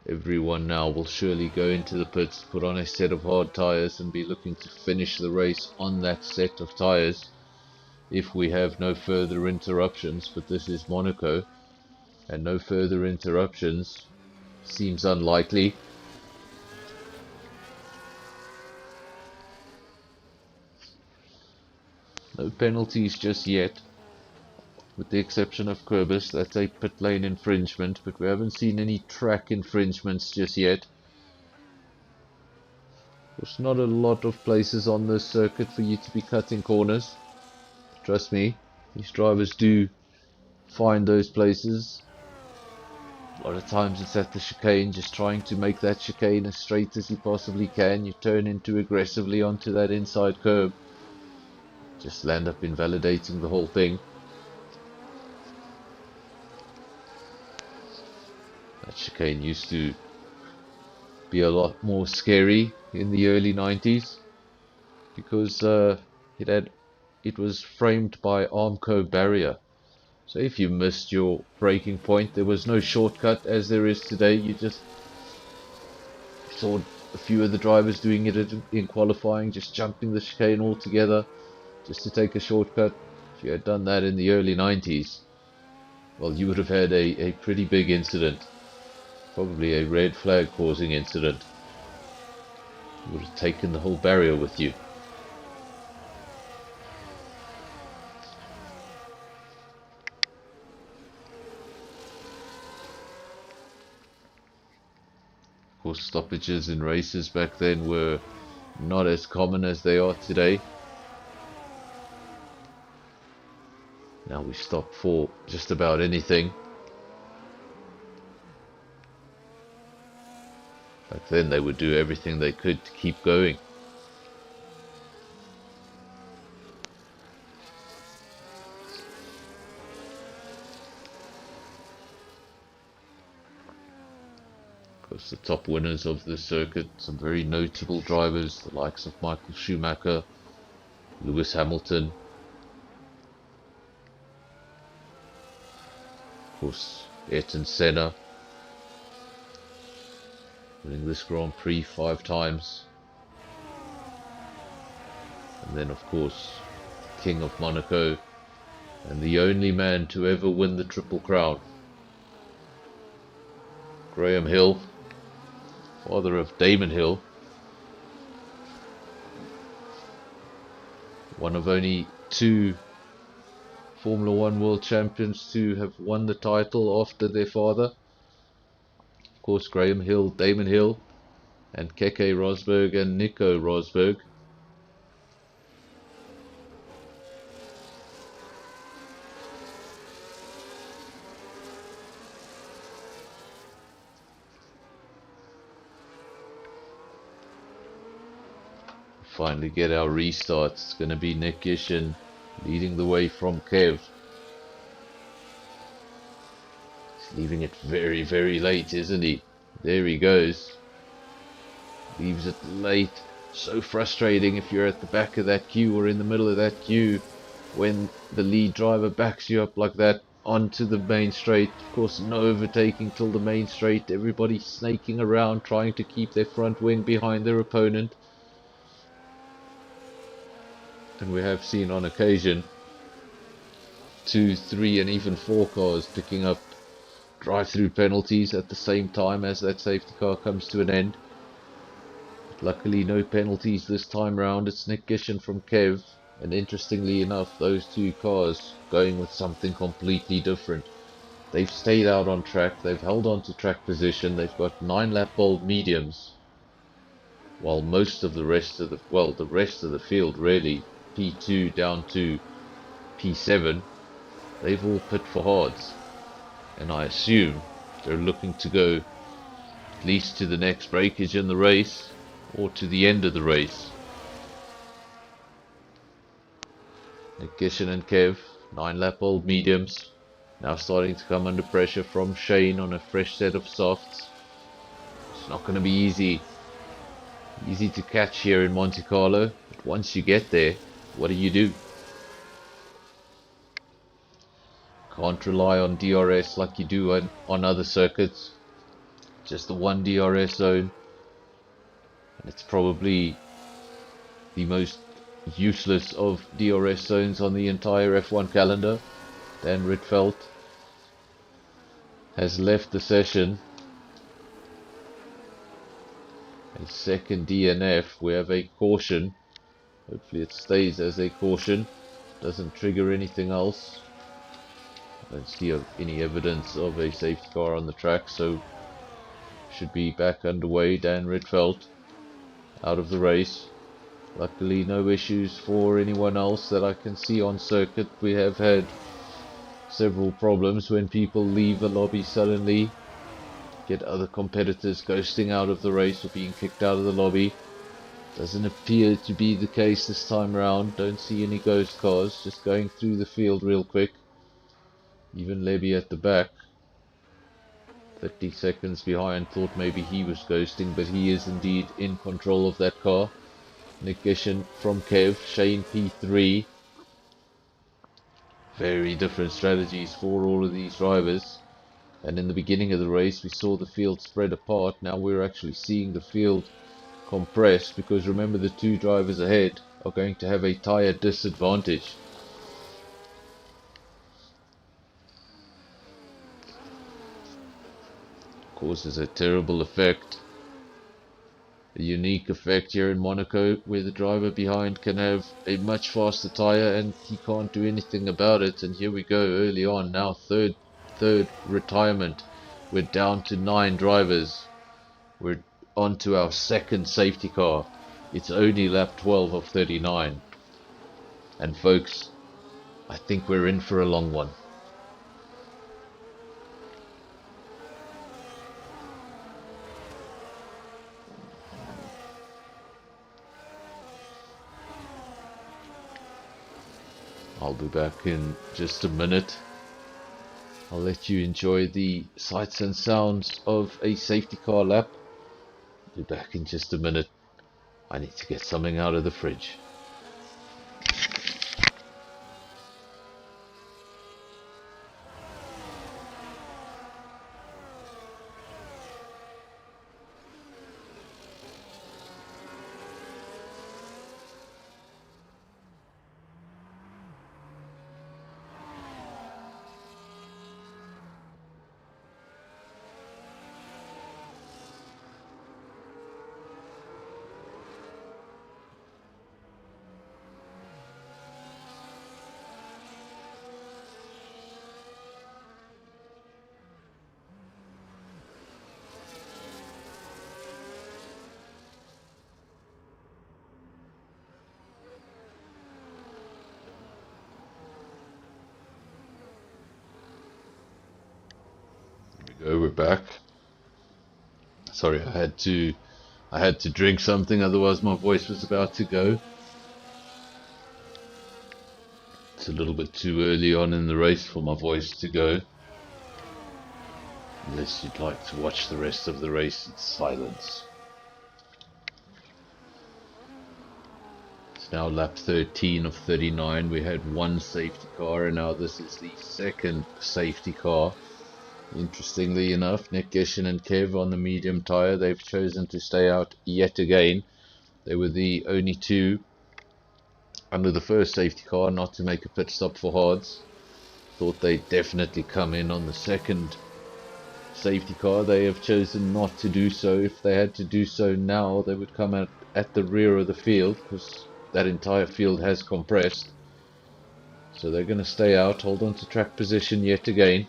Everyone now will surely go into the pits, put on a set of hard tyres and be looking to finish the race on that set of tyres if we have no further interruptions. But this is Monaco and no further interruptions seems unlikely. No penalties just yet, with the exception of Kerbis. That's a pit lane infringement, but we haven't seen any track infringements just yet. There's not a lot of places on this circuit for you to be cutting corners. Trust me, these drivers do find those places. A lot of times it's at the chicane, just trying to make that chicane as straight as you possibly can. You turn in too aggressively onto that inside curb, just land up invalidating the whole thing. That chicane used to be a lot more scary in the early 90s because it was framed by Armco barrier. So if you missed your braking point, there was no shortcut as there is today. You just saw a few of the drivers doing it in qualifying, just jumping the chicane altogether just to take a shortcut. If you had done that in the early 90s, well, you would have had a pretty big incident. Probably a red flag causing incident. You would have taken the whole barrier with you. Of course, stoppages in races back then were not as common as they are today. Now we stop for just about anything. Back then they would do everything they could to keep going. Of course, the top winners of the circuit, some very notable drivers, the likes of Michael Schumacher, Lewis Hamilton, of course Ayrton Senna, winning this Grand Prix 5 times. And then of course, King of Monaco and the only man to ever win the Triple Crown, Graham Hill, father of Damon Hill. One of only 2 Formula 1 world champions to have won the title after their father. Of course, Graham Hill, Damon Hill, and Keke Rosberg and Nico Rosberg. Finally get our restart. It's going to be Nick Gishin leading the way from Kev. He's leaving it very, very late, isn't he? There he goes. Leaves it late. So frustrating if you're at the back of that queue or in the middle of that queue when the lead driver backs you up like that onto the main straight. Of course, no overtaking till the main straight. Everybody snaking around trying to keep their front wing behind their opponent. And we have seen on occasion 2, 3 and even 4 cars picking up drive-through penalties at the same time as that safety car comes to an end. But luckily no penalties this time round. It's Nick Gishin from Kev, and interestingly enough, those 2 cars going with something completely different. They've stayed out on track, they've held on to track position, they've got 9 lap bold mediums, while most of the rest of the, well, the rest of the field really, P2 down to P7, they've all pit for hards, and I assume they're looking to go at least to the next breakage in the race or to the end of the race. Nick Gishin and Kev, 9-lap-old mediums, now starting to come under pressure from Shane on a fresh set of softs. It's not going to be easy to catch here in Monte Carlo, but once you get there, what do? Can't rely on DRS like you do on other circuits. Just the one DRS zone, and it's probably the most useless of DRS zones on the entire F1 calendar. Dan Rietveld has left the session. A second DNF. We have a caution. Hopefully it stays as a caution. Doesn't trigger anything else. I don't see any evidence of a safety car on the track, so should be back underway. Dan Rietveld out of the race. Luckily no issues for anyone else that I can see on circuit. We have had several problems when people leave the lobby suddenly, get other competitors ghosting out of the race or being kicked out of the lobby. Doesn't appear to be the case this time around. Don't see any ghost cars. Just going through the field real quick. Even Levy at the back, 30 seconds behind, thought maybe he was ghosting, but he is indeed in control of that car. Nick Gishin from Kev, Shane P3. Very different strategies for all of these drivers. And in the beginning of the race we saw the field spread apart. Now we're actually seeing the field compress, because remember, the two drivers ahead are going to have a tyre disadvantage. Causes a terrible effect, a unique effect here in Monaco, where the driver behind can have a much faster tyre and he can't do anything about it. And here we go early on, now third retirement. We're down to 9 drivers. We're on to our second safety car. It's only lap 12 of 39, and folks, I think we're in for a long one. I'll be back in just a minute. I'll let you enjoy the sights and sounds of a safety car lap. I'll be back in just a minute. I need to get something out of the fridge. We're back. Sorry, I had to drink something, otherwise my voice was about to go. It's a little bit too early on in the race for my voice to go. Unless you'd like to watch the rest of the race in silence. It's now lap 13 of 39. We had one safety car, and now this is the second safety car. Interestingly enough, Nick Gishin and Kev on the medium tyre. They've chosen to stay out yet again. They were the only two under the first safety car not to make a pit stop for hards. Thought they'd definitely come in on the second safety car. They have chosen not to do so. If they had to do so now, they would come out at the rear of the field, because that entire field has compressed. So they're going to stay out, hold on to track position yet again.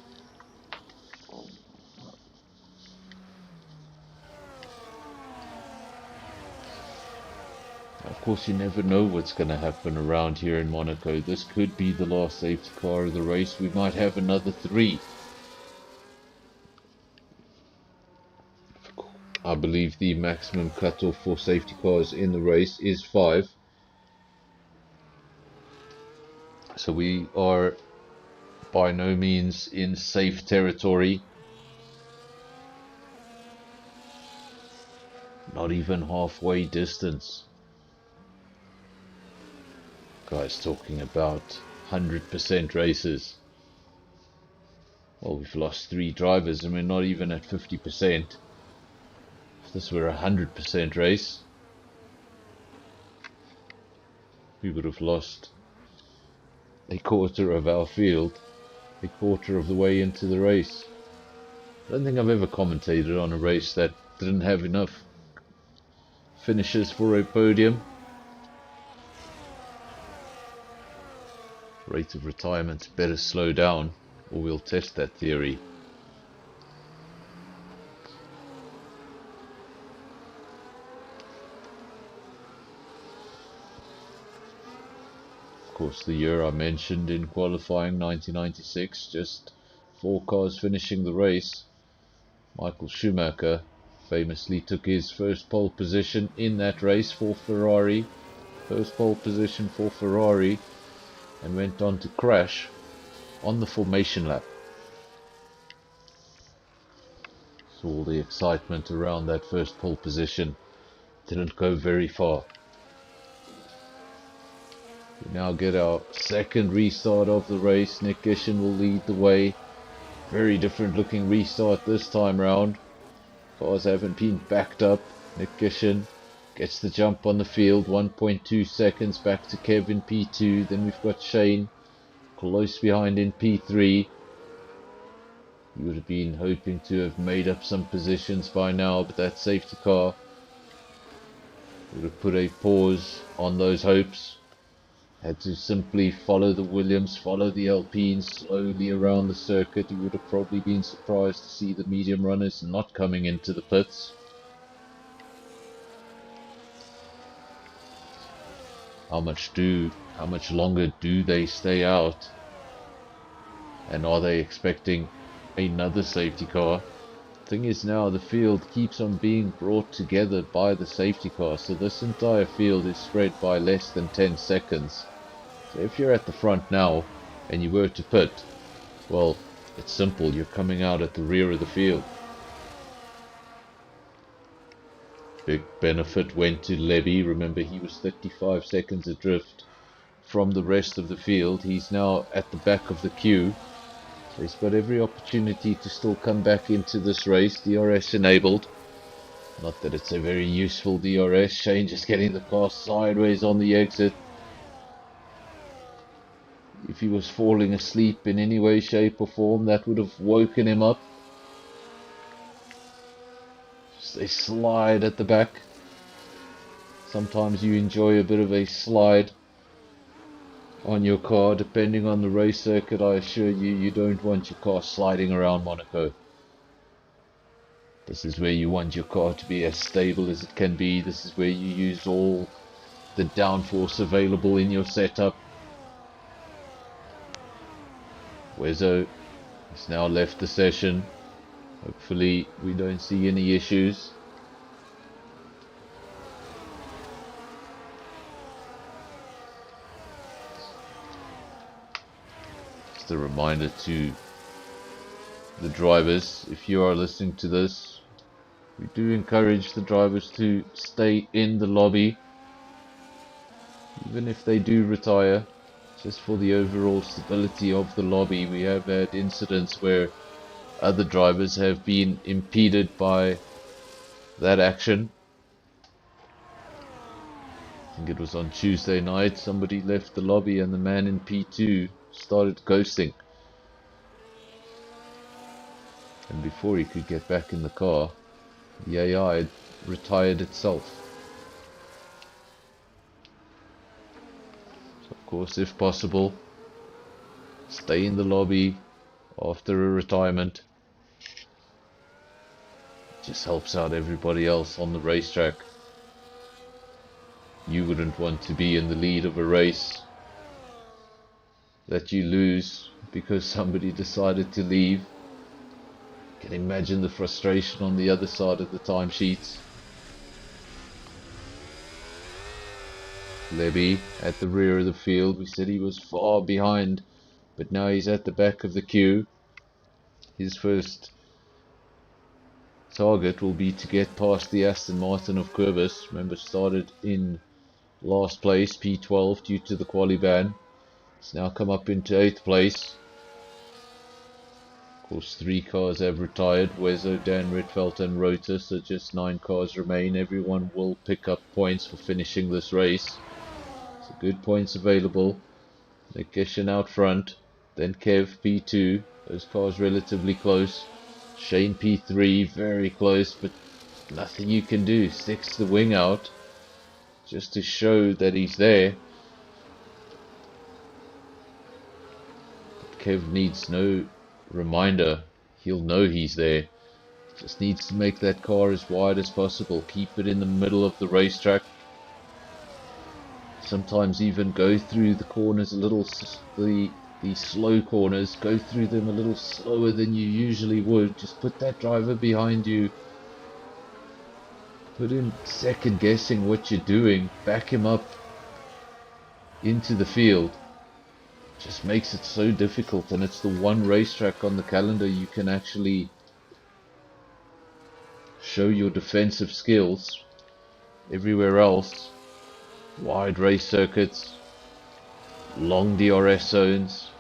Of course, you never know what's going to happen around here in Monaco. This could be the last safety car of the race. We might have another 3. I believe the maximum cutoff for safety cars in the race is 5. So we are by no means in safe territory. Not even halfway distance. Guys talking about 100% races. Well, we've lost 3 drivers and we're not even at 50%. If this were a 100% race, we would have lost a quarter of our field, a quarter of the way into the race. I don't think I've ever commentated on a race that didn't have enough finishes for a podium. Rate of retirement's better slow down, or we'll test that theory. Of course, the year I mentioned in qualifying, 1996, just 4 cars finishing the race. Michael Schumacher famously took his first pole position in that race for Ferrari. First pole position for Ferrari, and went on to crash on the formation lap. So all the excitement around that first pole position didn't go very far. We now get our second restart of the race. Nick Gishin will lead the way. Very different looking restart this time round. Cars haven't been backed up. Nick Gishin gets the jump on the field. 1.2 seconds back to Kev in P2. Then we've got Shane close behind in P3. He would have been hoping to have made up some positions by now, but that safety car would have put a pause on those hopes. Had to simply follow the Williams, follow the Alpines slowly around the circuit. He would have probably been surprised to see the medium runners not coming into the pits. How much longer do they stay out? And are they expecting another safety car? Thing is, now the field keeps on being brought together by the safety car, so this entire field is spread by less than 10 seconds. So if you're at the front now and you were to pit, well, it's simple, you're coming out at the rear of the field. Big benefit went to Levy. Remember, he was 35 seconds adrift from the rest of the field. He's now at the back of the queue. So he's got every opportunity to still come back into this race. DRS enabled. Not that it's a very useful DRS. Shane just getting the car sideways on the exit. If he was falling asleep in any way, shape or form, that would have woken him up. Just a slide at the back. Sometimes you enjoy a bit of a slide on your car, depending on the race circuit. I assure you, you don't want your car sliding around Monaco. This is where you want your car to be as stable as it can be. This is where you use all the downforce available in your setup. Wezo has now left the session. Hopefully we don't see any issues. Just a reminder to the drivers, if you are listening to this, we do encourage the drivers to stay in the lobby, even if they do retire, just for the overall stability of the lobby. We have had incidents where other drivers have been impeded by that action. I think it was on Tuesday night, somebody left the lobby and the man in P2 started ghosting. And before he could get back in the car, the AI had retired itself. So of course, if possible, stay in the lobby after a retirement. It just helps out everybody else on the racetrack. You wouldn't want to be in the lead of a race that you lose because somebody decided to leave. You can imagine the frustration on the other side of the timesheets. Levy at the rear of the field. We said he was far behind, but now he's at the back of the queue. His first target will be to get past the Aston Martin of Curbis. Remember, started in last place, P12, due to the quali ban. It's now come up into 8th place. Of course, 3 cars have retired. Wezo, Dan Ritfeld and Rota, so just 9 cars remain. Everyone will pick up points for finishing this race. So good points available. Nikishin out front, then Kev P2. Those cars relatively close. Shane P3, very close, but nothing you can do. Sticks the wing out just to show that he's there. But Kev needs no reminder. He'll know he's there. Just needs to make that car as wide as possible. Keep it in the middle of the racetrack. Sometimes even go through the corners a little, the slow corners, go through them a little slower than you usually would. Just put that driver behind you. Put him second guessing what you're doing. Back him up into the field. Just makes it so difficult, and it's the one racetrack on the calendar you can actually show your defensive skills. Everywhere else, wide race circuits, long DRS zones.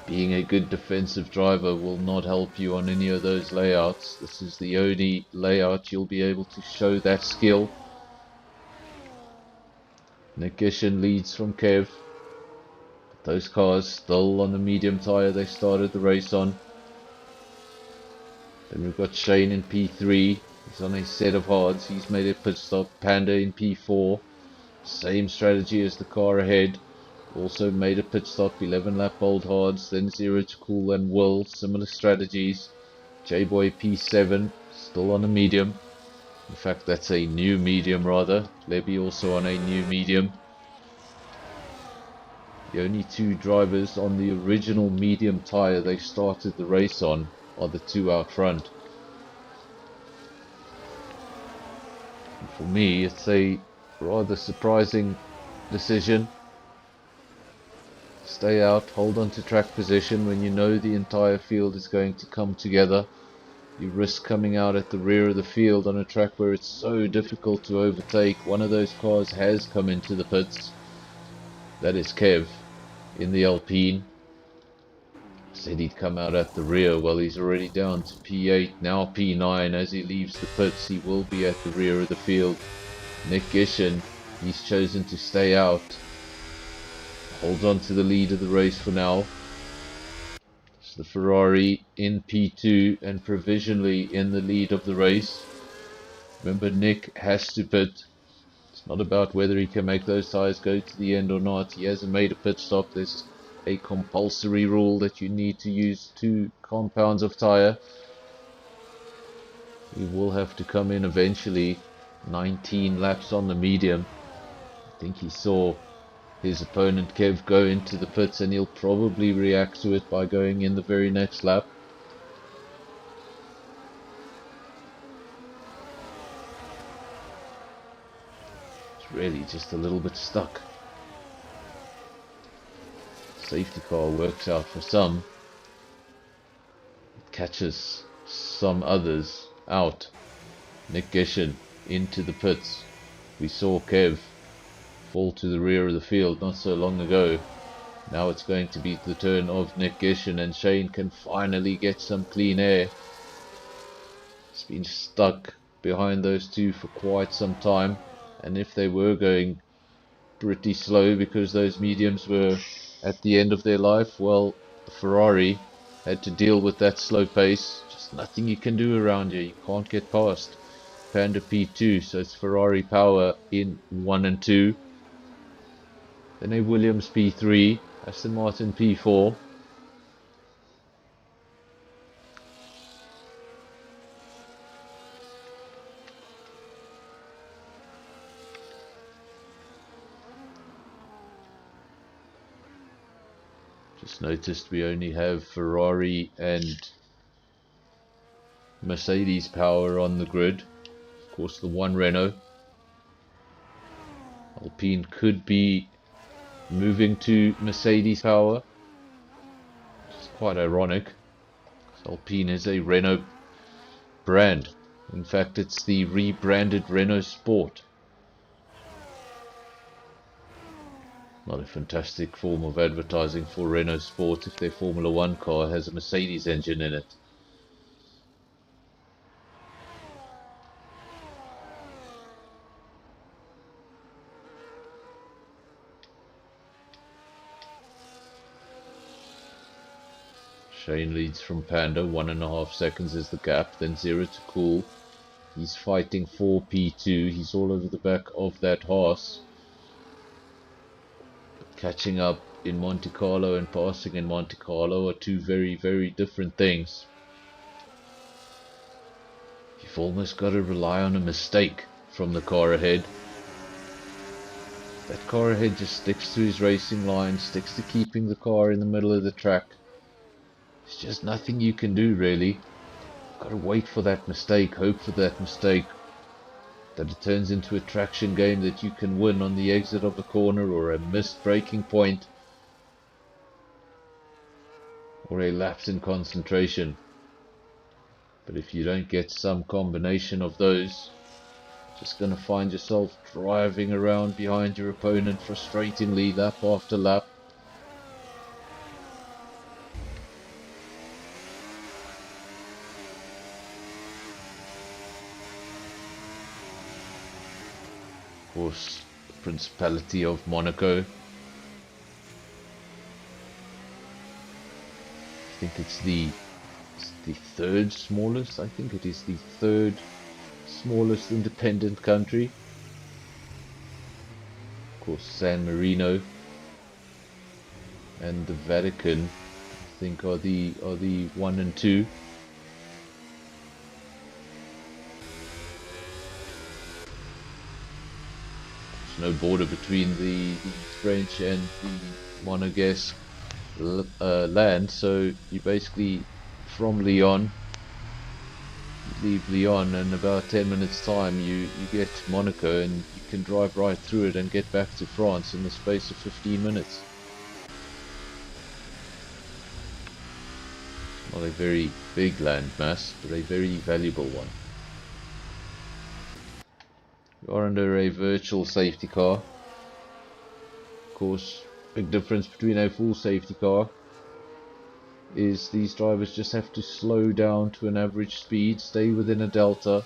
Being a good defensive driver will not help you on any of those layouts. This is the only layout you'll be able to show that skill. Nikishin leads from Kev. Those cars still on the medium tyre they started the race on. Then we've got Shane in P3. He's on a set of hards. He's made a pit stop. Panda in P4. Same strategy as the car ahead. Also made a pit stop. 11 lap old hards. Then Zero to Cool and Will. Similar strategies. J-Boy P7. Still on a medium. In fact, that's a new medium rather. Levy also on a new medium. The only 2 drivers on the original medium tyre they started the race on are the 2 out front. And for me, it's a rather surprising decision. Stay out, hold on to track position when you know the entire field is going to come together. You risk coming out at the rear of the field on a track where it's so difficult to overtake. One of those cars has come into the pits. That is Kev in the Alpine. Said he'd come out at the rear. Well, he's already down to P8, now P9. As he leaves the pits, he will be at the rear of the field. Nick Gishin, he's chosen to stay out. Holds on to the lead of the race for now. It's the Ferrari in P2 and provisionally in the lead of the race. Remember, Nick has to pit. It's not about whether he can make those tyres go to the end or not. He hasn't made a pit stop. There's a compulsory rule that you need to use 2 compounds of tyre. He will have to come in eventually. 19 laps on the medium. I think he saw his opponent Kev go into the pits, and he'll probably react to it by going in the very next lap. It's really just a little bit stuck. Safety car works out for some. It catches some others out. Nick Gishin into the pits. We saw Kev fall to the rear of the field not so long ago. Now it's going to be the turn of Nick Gishin, and Shane can finally get some clean air. He's been stuck behind those 2 for quite some time, and if they were going pretty slow because those mediums were at the end of their life, well, the Ferrari had to deal with that slow pace. Just nothing you can do around here. You can't get past Panda P2, so it's Ferrari power in 1 and 2. Then a Williams P3, Aston Martin P4. Just noticed we only have Ferrari and Mercedes power on the grid. Of course, the one Renault. Alpine could be moving to Mercedes power, which is quite ironic. Alpine is a Renault brand. In fact, it's the rebranded Renault Sport. Not a fantastic form of advertising for Renault Sport if their Formula 1 car has a Mercedes engine in it. Shane leads from Panda, 1.5 seconds is the gap, then 0 to Cool. He's fighting for P2, he's all over the back of that horse. But catching up in Monte Carlo and passing in Monte Carlo are two very, very different things. You've almost got to rely on a mistake from the car ahead. That car ahead just sticks to his racing line, sticks to keeping the car in the middle of the track. There's just nothing you can do, really. Got to wait for that mistake, hope for that mistake, that it turns into a traction game that you can win on the exit of the corner, or a missed braking point, or a lapse in concentration. But if you don't get some combination of those, you're just going to find yourself driving around behind your opponent frustratingly lap after lap. Of course, the Principality of Monaco. I think it's the third smallest. I think it is the third smallest independent country. Of course, San Marino and the Vatican, I think, are the 1 and 2. There's no border between the French and the Monegasque land, so you basically, from Lyon, you leave Lyon, and in about 10 minutes time you get to Monaco, and you can drive right through it and get back to France in the space of 15 minutes. Not a very big landmass, but a very valuable one. We are under a virtual safety car. Of course, big difference between a full safety car is these drivers just have to slow down to an average speed, stay within a delta,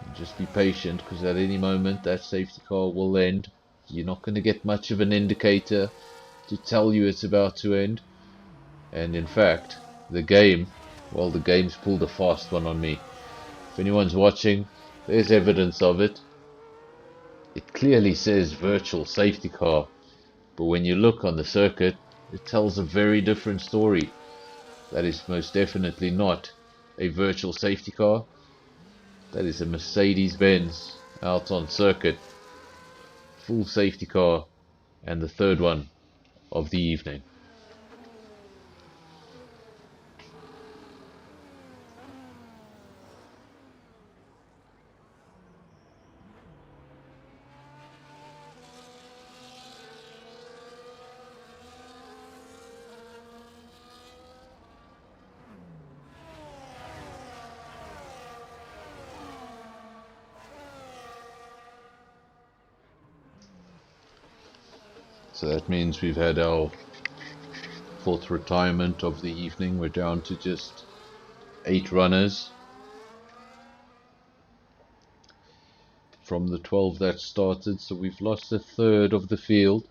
and just be patient, because at any moment that safety car will end. You're not going to get much of an indicator to tell you it's about to end. And in fact, the game's pulled a fast one on me. If anyone's watching, there's evidence of it. It clearly says virtual safety car, but when you look on the circuit, it tells a very different story. That is most definitely not a virtual safety car. That is a Mercedes-Benz out on circuit. Full safety car, and the third one of the evening. So that means we've had our fourth retirement of the evening. We're down to just 8 runners from the 12 that started, so we've lost a third of the field.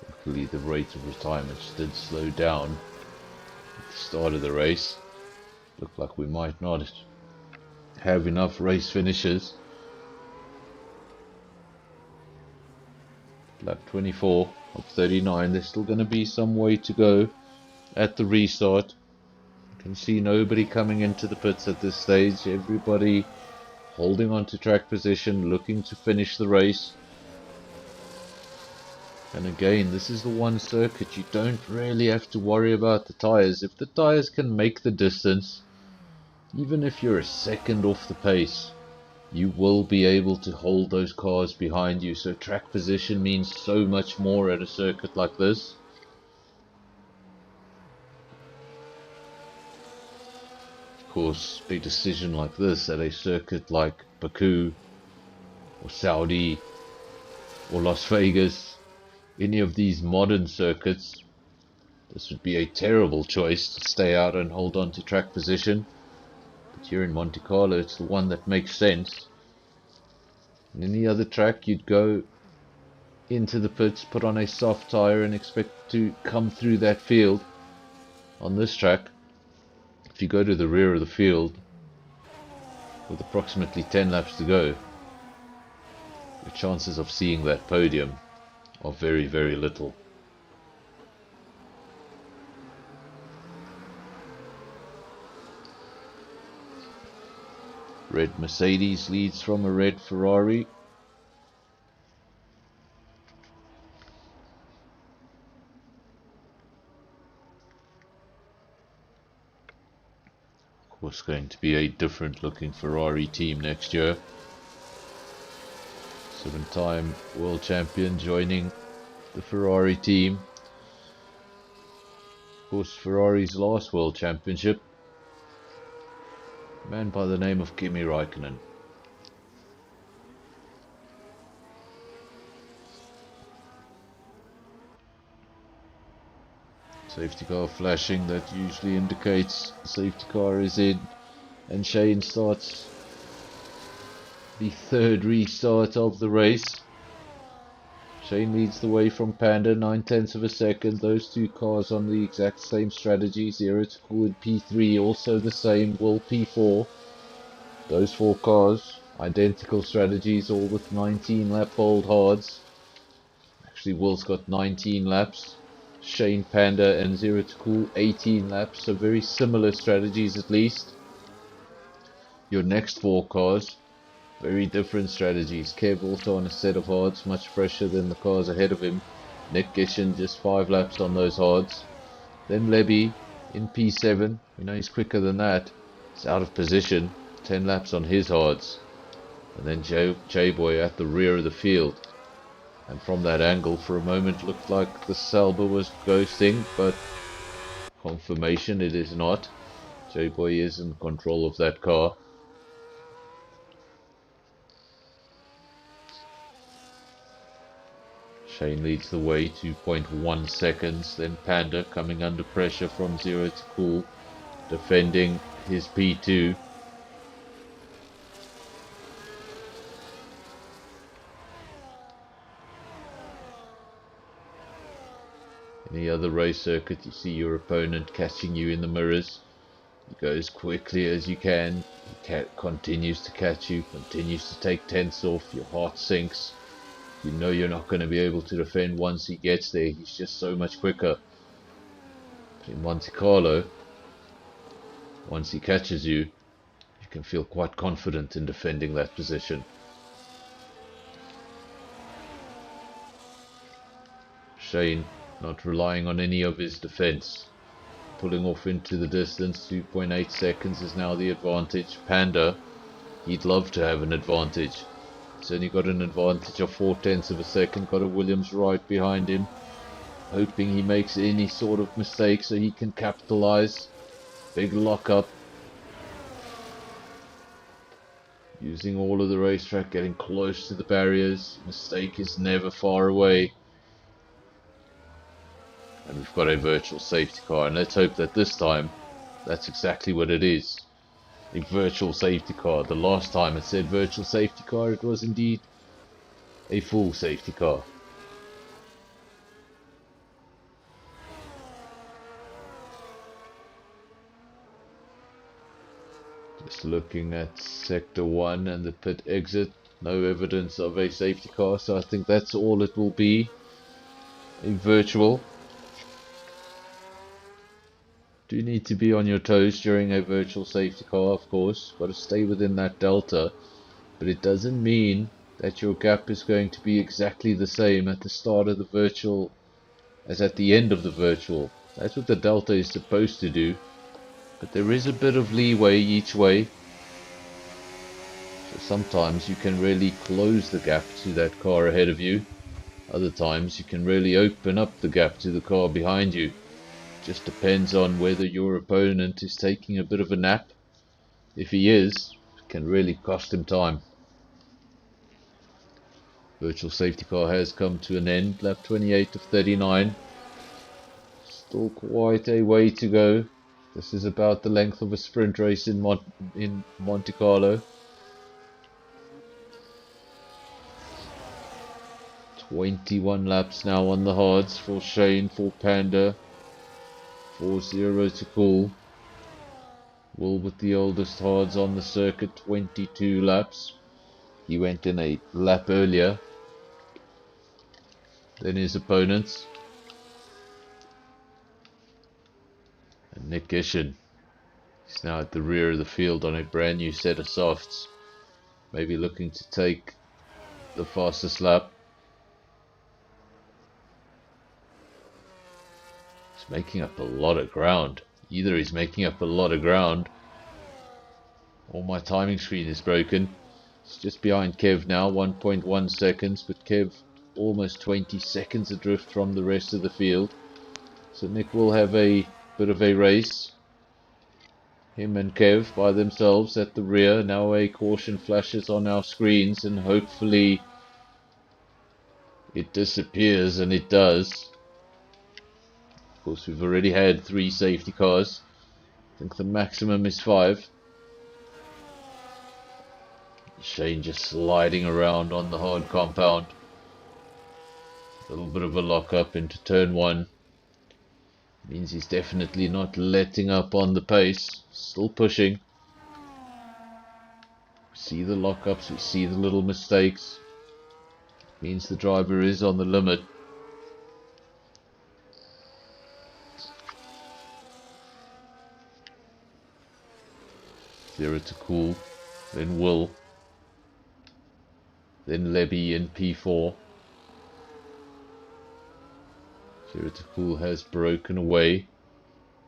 Luckily the rate of retirements did slow down at the start of the race. Looked like we might not have enough race finishes. Lap 24 of 39, there's still going to be some way to go at the restart. You can see nobody coming into the pits at this stage. Everybody holding on to track position, looking to finish the race. And again, this is the one circuit you don't really have to worry about the tyres. If the tyres can make the distance, even if you're a second off the pace, you will be able to hold those cars behind you. So track position means so much more at a circuit like this. Of course, a decision like this at a circuit like Baku or Saudi or Las Vegas, any of these modern circuits, this would be a terrible choice to stay out and hold on to track position. But here in Monte Carlo, it's the one that makes sense. In any other track, you'd go into the pits, put on a soft tyre and expect to come through that field. On this track, if you go to the rear of the field with approximately 10 laps to go, your chances of seeing that podium are very, very little. Red Mercedes leads from a red Ferrari. Of course, going to be a different looking Ferrari team next year. 7-time world champion joining the Ferrari team. Of course, Ferrari's last world championship, a man by the name of Kimi Raikkonen. Safety car flashing, that usually indicates the safety car is in, and Shane starts the third restart of the race. Shane leads the way from Panda, 9/10 of a second. Those two cars on the exact same strategy. Zero to cool in P3, also the same. Will P4. Those four cars, identical strategies, all with 19 lap bold hards. Actually, Will's got 19 laps. Shane, Panda and Zero to Cool 18 laps, so very similar strategies at least. Your next four cars, very different strategies. Kev also on a set of hards, much fresher than the cars ahead of him. Nick Gishin just 5 laps on those hards. Then Lebby in P7, we know he's quicker than that. He's out of position, 10 laps on his hards. And then J-Boy at the rear of the field. And from that angle, for a moment, looked like the Sauber was ghosting, but confirmation it is not. J-Boy is in control of that car. Shane leads the way, 2.1 seconds. Then Panda coming under pressure from Zero to Cool, defending his P2. Any other race circuit, you see your opponent catching you in the mirrors. You go as quickly as you can. He continues to catch you, continues to take tenths off. Your heart sinks. You know you're not going to be able to defend once he gets there. He's just so much quicker. But in Monte Carlo, once he catches you, you can feel quite confident in defending that position. Shane not relying on any of his defense. Pulling off into the distance, 2.8 seconds is now the advantage. Panda, he'd love to have an advantage. He's only got an advantage of 0.4 of a second, got a Williams right behind him. Hoping he makes any sort of mistake so he can capitalize. Big lockup. Using all of the racetrack, getting close to the barriers. Mistake is never far away. And we've got a virtual safety car, and let's hope that this time that's exactly what it is. A virtual safety car. The last time it said virtual safety car, it was indeed a full safety car. Just looking at sector 1 and the pit exit, no evidence of a safety car, so I think that's all it will be. A virtual. Do need to be on your toes during a virtual safety car, of course. Got to stay within that delta. but it doesn't mean that your gap is going to be exactly the same at the start of the virtual as at the end of the virtual. That's what the delta is supposed to do, but there is a bit of leeway each way. So sometimes you can really close the gap to that car ahead of you. Other times you can really open up the gap to the car behind you. Just depends on whether your opponent is taking a bit of a nap. If he is, it can really cost him time. Virtual safety car has come to an end. Lap 28 of 39. Still quite a way to go. This is about the length of a sprint race in Monte Carlo. 21 laps now on the hards for Shane, for Panda, for Zero to Cool. Will with the oldest hards on the circuit, 22 laps. He went in a lap earlier than his opponents. And Nick Gishin is now at the rear of the field on a brand new set of softs. Maybe looking to take the fastest lap. He's making up a lot of ground. Either he's making up a lot of ground or my timing screen is broken. It's just behind Kev now, 1.1 seconds, but Kev almost 20 seconds adrift from the rest of the field. So Nick will have a bit of a race. Him and Kev by themselves at the rear. Now a caution flashes on our screens and hopefully it disappears, and it does. Of course, we've already had 3 safety cars. I think the maximum is 5. Shane just sliding around on the hard compound. A little bit of a lock up into turn 1. Means he's definitely not letting up on the pace. Still pushing. We see the lockups, we see the little mistakes. Means the driver is on the limit. Zero to Cool, then Will, then Lebby in P4. Zero to Cool has broken away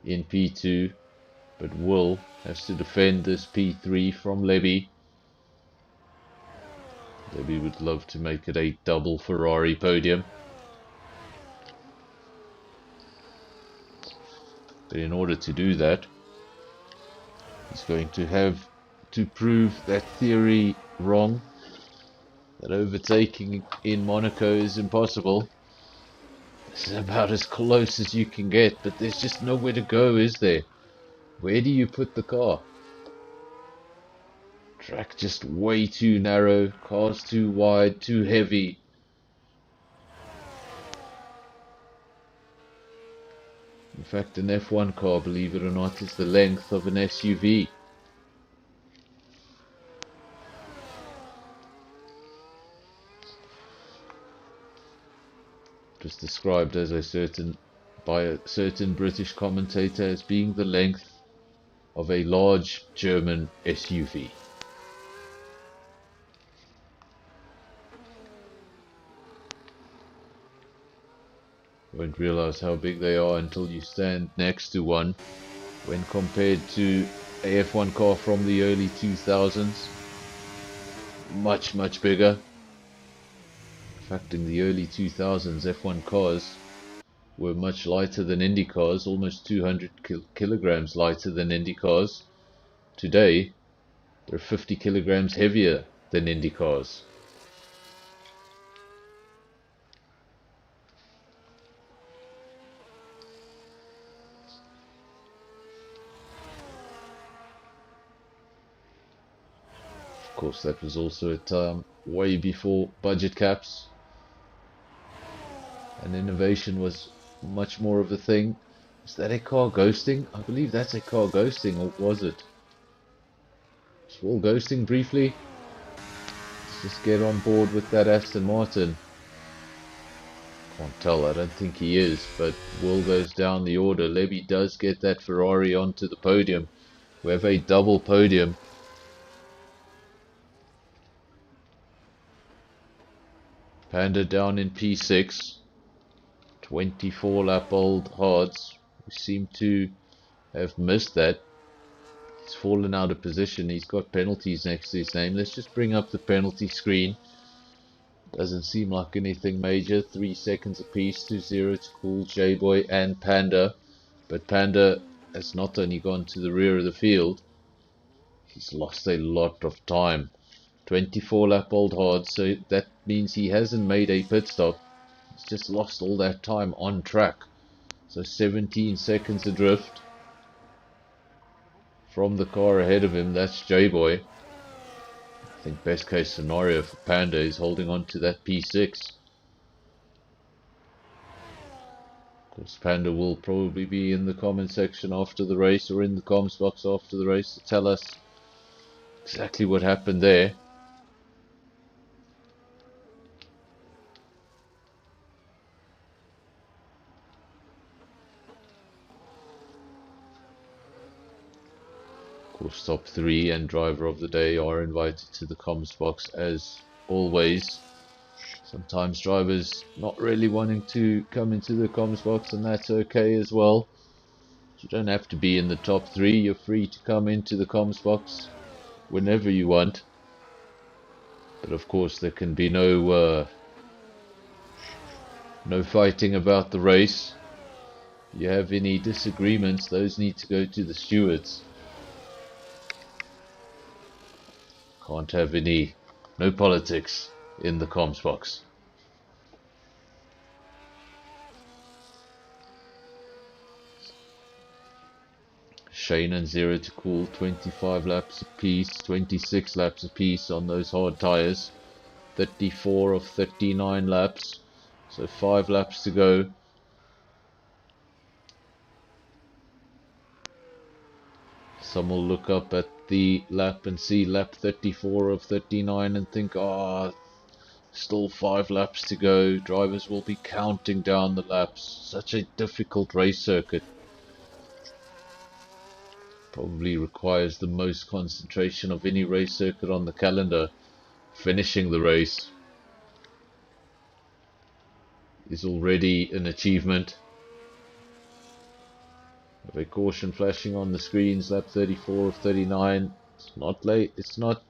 in P2, but Will has to defend this P3 from Lebby. Lebby would love to make it a double Ferrari podium. But in order to do that, he's going to have to prove that theory wrong, that overtaking in Monaco is impossible. This is about as close as you can get, but there's just nowhere to go, is there? Where do you put the car? Track just way too narrow, cars too wide, too heavy. In fact, an F1 car, believe it or not, is the length of an SUV. It was described by a certain British commentator as being the length of a large German SUV. Won't realize how big they are until you stand next to one. When compared to a F1 car from the early 2000s, much bigger. In fact, in the early 2000s, F1 cars were much lighter than Indy cars, almost 200 kilograms lighter than Indy cars. Today, they're 50 kilograms heavier than Indy cars. Of course, that was also a time way before budget caps, and innovation was much more of a thing. Is that a car ghosting? I believe that's a car ghosting, or was it? Small ghosting briefly. Let's just get on board with that Aston Martin. Can't tell, I don't think he is, but Will goes down the order. Lebby does get that Ferrari onto the podium. We have a double podium. Panda down in P6. 24 lap old hards. We seem to have missed that. He's fallen out of position. He's got penalties next to his name. Let's just bring up the penalty screen. Doesn't seem like anything major. 3 seconds apiece to 0 to Cool, J-Boy and Panda. But Panda has not only gone to the rear of the field, he's lost a lot of time. 24 lap old hard, so that means he hasn't made a pit stop. He's just lost all that time on track. So 17 seconds adrift from the car ahead of him. That's J-Boy. I think best case scenario for Panda is holding on to that P6. Of course, Panda will probably be in the comment section after the race, or in the comms box after the race, to tell us exactly what happened there. Of course, top 3 and driver of the day are invited to the comms box as always. Sometimes drivers not really wanting to come into the comms box, and that's okay as well. You don't have to be in the top 3. You're free to come into the comms box whenever you want. But of course there can be no fighting about the race. If you have any disagreements, those need to go to the stewards. Can't have no politics in the comms box. Shane and 0 to Cool, 25 laps apiece, 26 laps apiece on those hard tyres. 34 of 39 laps, so 5 laps to go. Some will look up at the lap and see lap 34 of 39 and think, still 5 laps to go. Drivers will be counting down the laps. Such a difficult race circuit. Probably requires the most concentration of any race circuit on the calendar. Finishing the race is already an achievement. Have a caution flashing on the screens. Lap 34 of 39. It's not late. It's not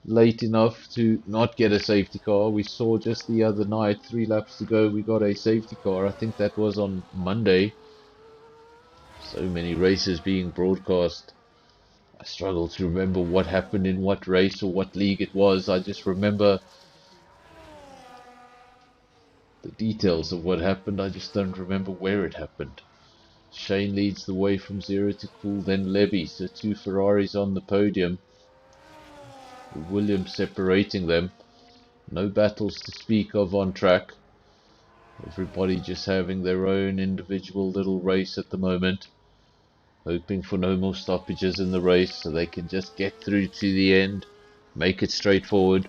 late enough to not get a safety car. We saw just the other night, 3 laps to go, we got a safety car. I think that was on Monday. So many races being broadcast. I struggle to remember what happened in what race or what league it was. I just remember the details of what happened. I just don't remember where it happened. Shane leads the way from 0 to Cool, then Levy. So 2 Ferraris on the podium. Williams separating them. No battles to speak of on track. Everybody just having their own individual little race at the moment. Hoping for no more stoppages in the race so they can just get through to the end. Make it straightforward.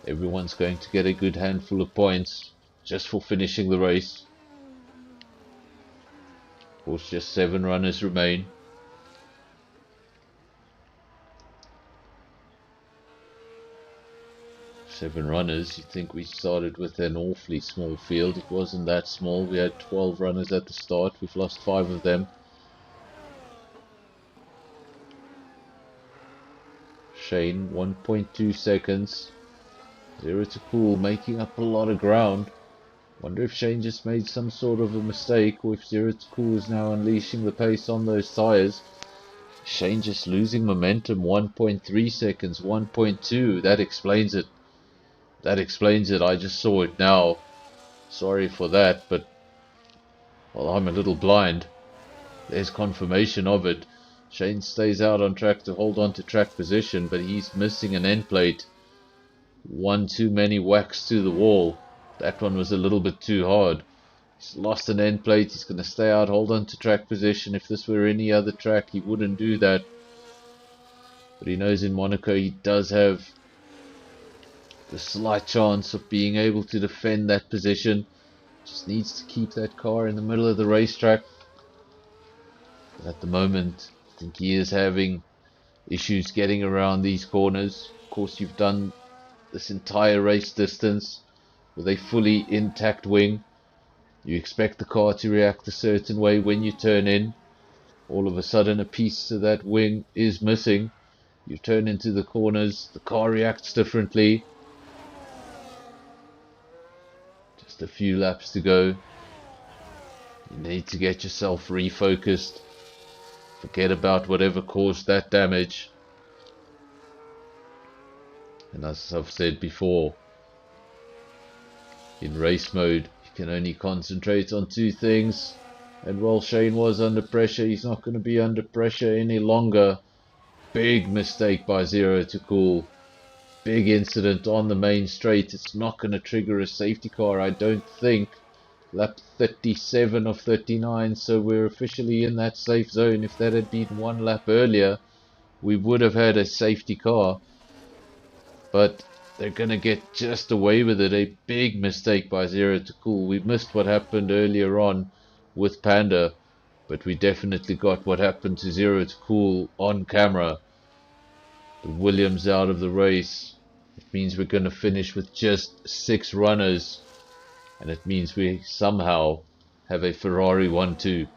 Everyone's going to get a good handful of points just for finishing the race. Of course, just 7 runners remain. Seven runners. You'd think we started with an awfully small field. It wasn't that small. We had 12 runners at the start. We've lost 5 of them. Shane, 1.2 seconds. 0 to Cool, making up a lot of ground. Wonder if Shane just made some sort of a mistake, or if 0 to Cool is now unleashing the pace on those tyres. Shane just losing momentum. 1.3 seconds, 1.2. That explains it. That explains it. I just saw it now. Sorry for that, but well, I'm a little blind. There's confirmation of it. Shane stays out on track to hold on to track position, but he's missing an end plate. One too many whacks to the wall. That one was a little bit too hard. He's lost an end plate. He's going to stay out, hold on to track position. If this were any other track, he wouldn't do that. But he knows in Monaco he does have the slight chance of being able to defend that position. Just needs to keep that car in the middle of the racetrack. But at the moment, I think he is having issues getting around these corners. Of course, you've done this entire race distance with a fully intact wing. You expect the car to react a certain way when you turn in. All of a sudden a piece of that wing is missing. You turn into the corners, the car reacts differently. Just a few laps to go. You need to get yourself refocused. Forget about whatever caused that damage. And as I've said before, in race mode, you can only concentrate on two things. And while Shane was under pressure, he's not going to be under pressure any longer. Big mistake by Zero to Cool. Big incident on the main straight. It's not going to trigger a safety car, I don't think. Lap 37 of 39, so we're officially in that safe zone. If that had been one lap earlier, we would have had a safety car. But they're going to get just away with it. A big mistake by Zero to Cool. We missed what happened earlier on with Panda, but we definitely got what happened to Zero to Cool on camera. The Williams out of the race. It means we're going to finish with just 6 runners, and it means we somehow have a Ferrari 1-2.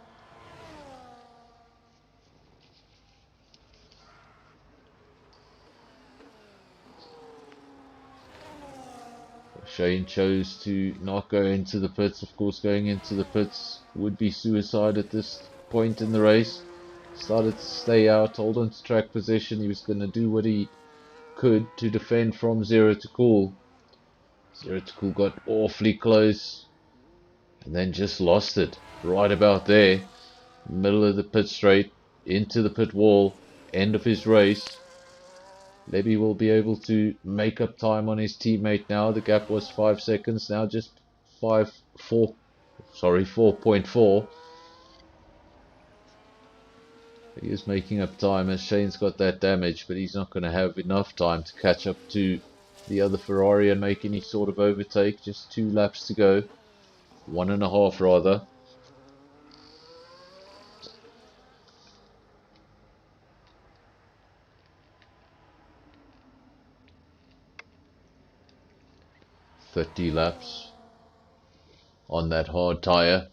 Shane chose to not go into the pits. Of course, going into the pits would be suicide at this point in the race. Started to stay out, hold on to track position. He was going to do what he could to defend from Zero to Cool. Zero to Cool got awfully close and then just lost it right about there. Middle of the pit straight, into the pit wall, end of his race. Lebby will be able to make up time on his teammate now. The gap was 5 seconds, now just 4.4. He is making up time as Shane's got that damage, but he's not going to have enough time to catch up to the other Ferrari and make any sort of overtake. Just 2 laps to go. 1.5 rather. .30 laps on that hard tyre.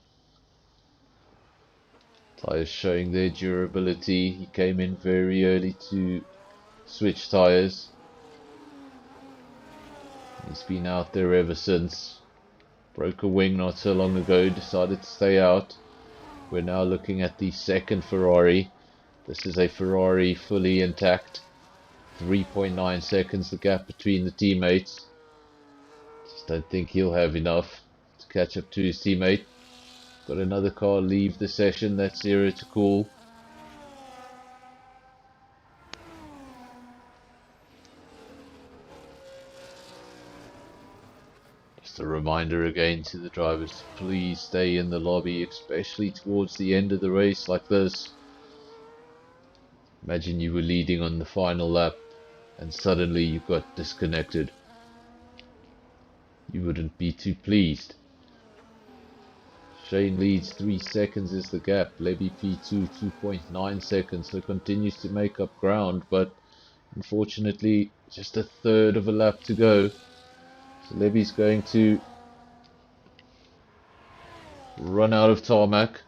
Tyres showing their durability. He came in very early to switch tyres. He's been out there ever since. Broke a wing not so long ago, decided to stay out. We're now looking at the second Ferrari. This is a Ferrari fully intact. 3.9 seconds the gap between the teammates. Just don't think he'll have enough to catch up to his teammate. Got another car leave the session. That's Zero to Cool. Just a reminder again to the drivers, please stay in the lobby, especially towards the end of the race like this. Imagine you were leading on the final lap and suddenly you got disconnected. You wouldn't be too pleased. Shane leads 3 seconds is the gap. Lebby P2 2.9 seconds, so continues to make up ground, but unfortunately just a third of a lap to go. So Lebby's going to run out of tarmac.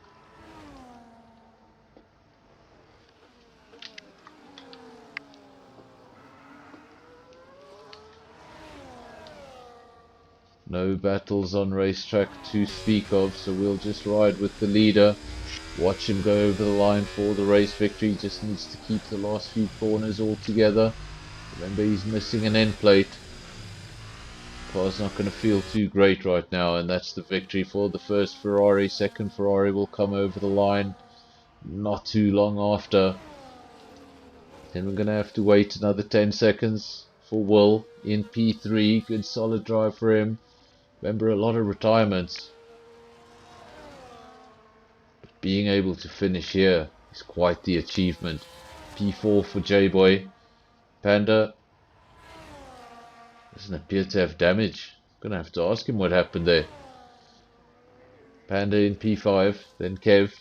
No battles on racetrack to speak of, so we'll just ride with the leader. Watch him go over the line for the race victory. Just needs to keep the last few corners all together. Remember, he's missing an end plate. Car's not going to feel too great right now, and that's the victory for the first Ferrari. Second Ferrari will come over the line not too long after. Then we're going to have to wait another 10 seconds for Will in P3. Good solid drive for him. Remember, a lot of retirements. But being able to finish here is quite the achievement. P4 for J-Boy. Panda doesn't appear to have damage. Gonna have to ask him what happened there. Panda in P5, then Kev.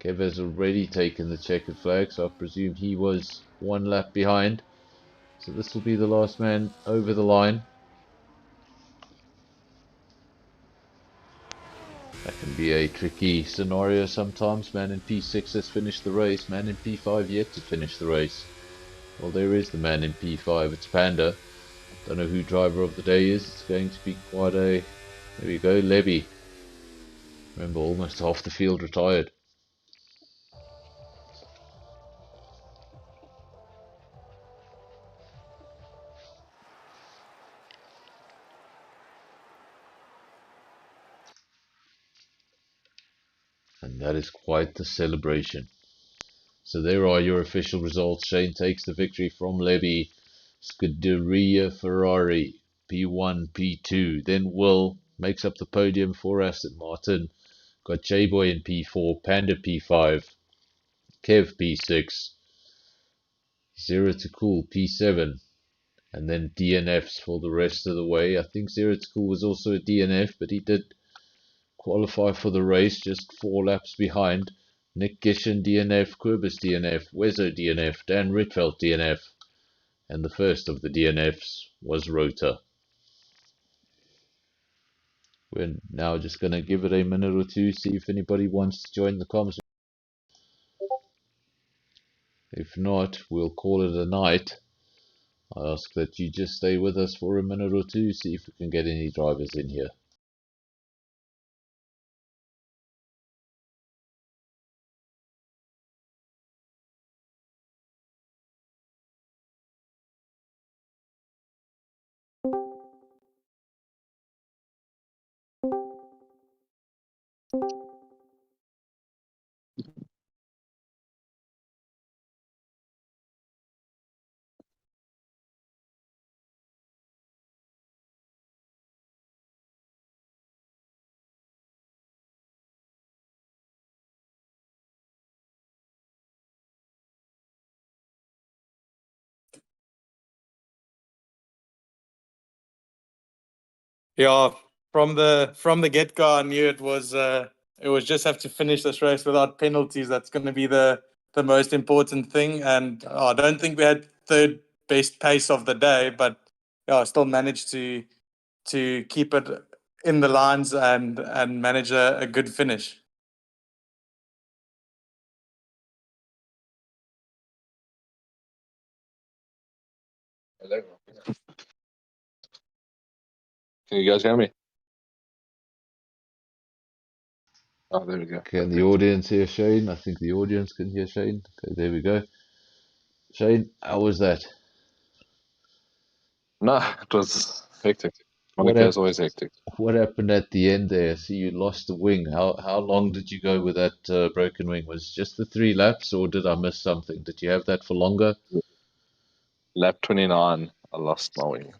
Kev has already taken the checkered flag, so I presume he was 1 lap behind. So this will be the last man over the line. be a tricky scenario sometimes. Man in P6 has finished the race. Man in P5 yet to finish the race. Well, there is the man in P5. It's Panda. Don't know who driver of the day is. It's going to be quite a... There we go, Levy. Remember, almost half the field retired. And that is quite the celebration. So there are your official results. Shane takes the victory from Levy. Scuderia Ferrari, P1, P2. Then Will makes up the podium for Aston Martin. Got J-Boy in P4, Panda P5, Kev P6, Zero to Cool P7, and then DNFs for the rest of the way. I think Zero to Cool was also a DNF, but he did qualify for the race, just 4 laps behind. Nick Gishin DNF, Quibus DNF, Wezo DNF, Dan Ritfeld DNF, and the first of the DNFs was Rota. We're now just going to give it a minute or two, see if anybody wants to join the comms. If not, we'll call it a night. I ask that you just stay with us for a minute or two, see if we can get any drivers in here. Yeah, from the get-go, I knew it was just have to finish this race without penalties. That's going to be the most important thing. And I don't think we had third best pace of the day, but yeah, I still managed to keep it in the lines and manage a good finish. Hello. Can you guys hear me? Oh, there we go. Can the audience hear Shane? I think the audience can hear Shane. Okay, there we go. Shane, how was that? No, it was hectic. What Monaco is always hectic. What happened at the end there? See, you lost the wing. How long did you go with that broken wing? Was it just the 3 laps, or did I miss something? Did you have that for longer? Lap 29, I lost my wing.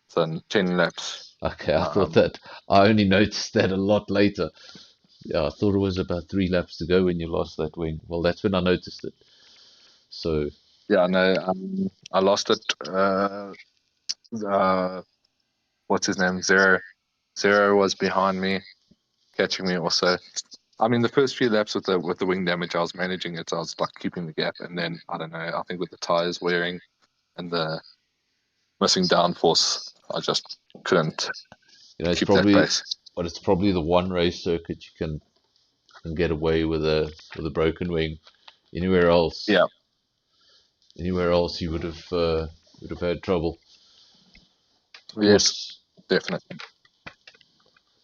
So 10 laps. Okay, I thought that I only noticed that a lot later. Yeah, I thought it was about 3 laps to go when you lost that wing. Well, that's when I noticed it. So Yeah, no, I lost it. What's his name? Zero. Zero was behind me, catching me also. I mean, the first few laps with the wing damage, I was managing it. I was like keeping the gap, and then I don't know. I think with the tires wearing and the missing downforce, I just couldn't it's keep that pace. but it's probably the one race circuit you can get away with a broken wing. Anywhere else, Yeah. Anywhere else, you would have had trouble. Yes, definitely.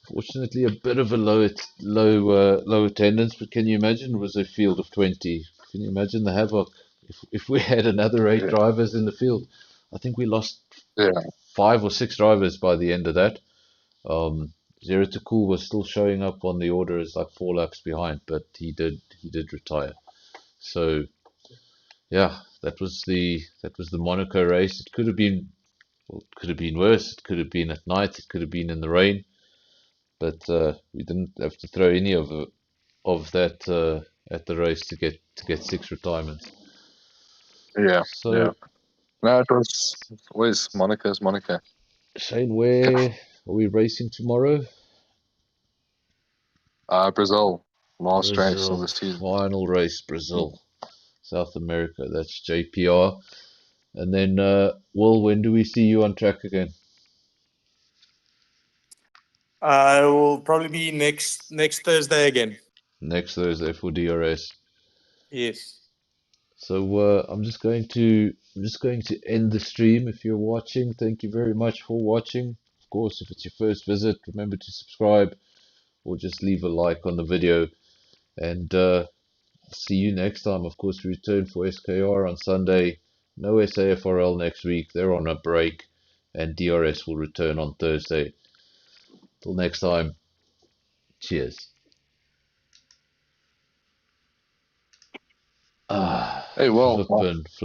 Fortunately, a bit of a low attendance, but can you imagine it was a field of 20? Can you imagine the havoc if we had another 8 drivers in the field? I think we lost 5 or 6 drivers by the end of that. Zero to Cool was still showing up on the order as like 4 laps behind, but he did retire. So yeah, that was the Monaco race. It could have been worse. It could have been at night. It could have been in the rain. But we didn't have to throw any of that at the race to get 6 retirements. Yeah. So yeah. No, it was always Monaco's Monaco. Shane, where are we racing tomorrow? Brazil. Last Brazil, race of the season. final race, Brazil, South America. That's JPR. And then, Will, when do we see you on track again? I will probably be next Thursday again. Next Thursday for DRS. Yes. So I'm just going to end the stream. If you're watching, thank you very much for watching. Of course, if it's your first visit, remember to subscribe or just leave a like on the video. And see you next time. Of course, we return for SKR on Sunday. No SAFRL next week. They're on a break, and DRS will return on Thursday. Till next time. Cheers. Hey, well, Flippin'.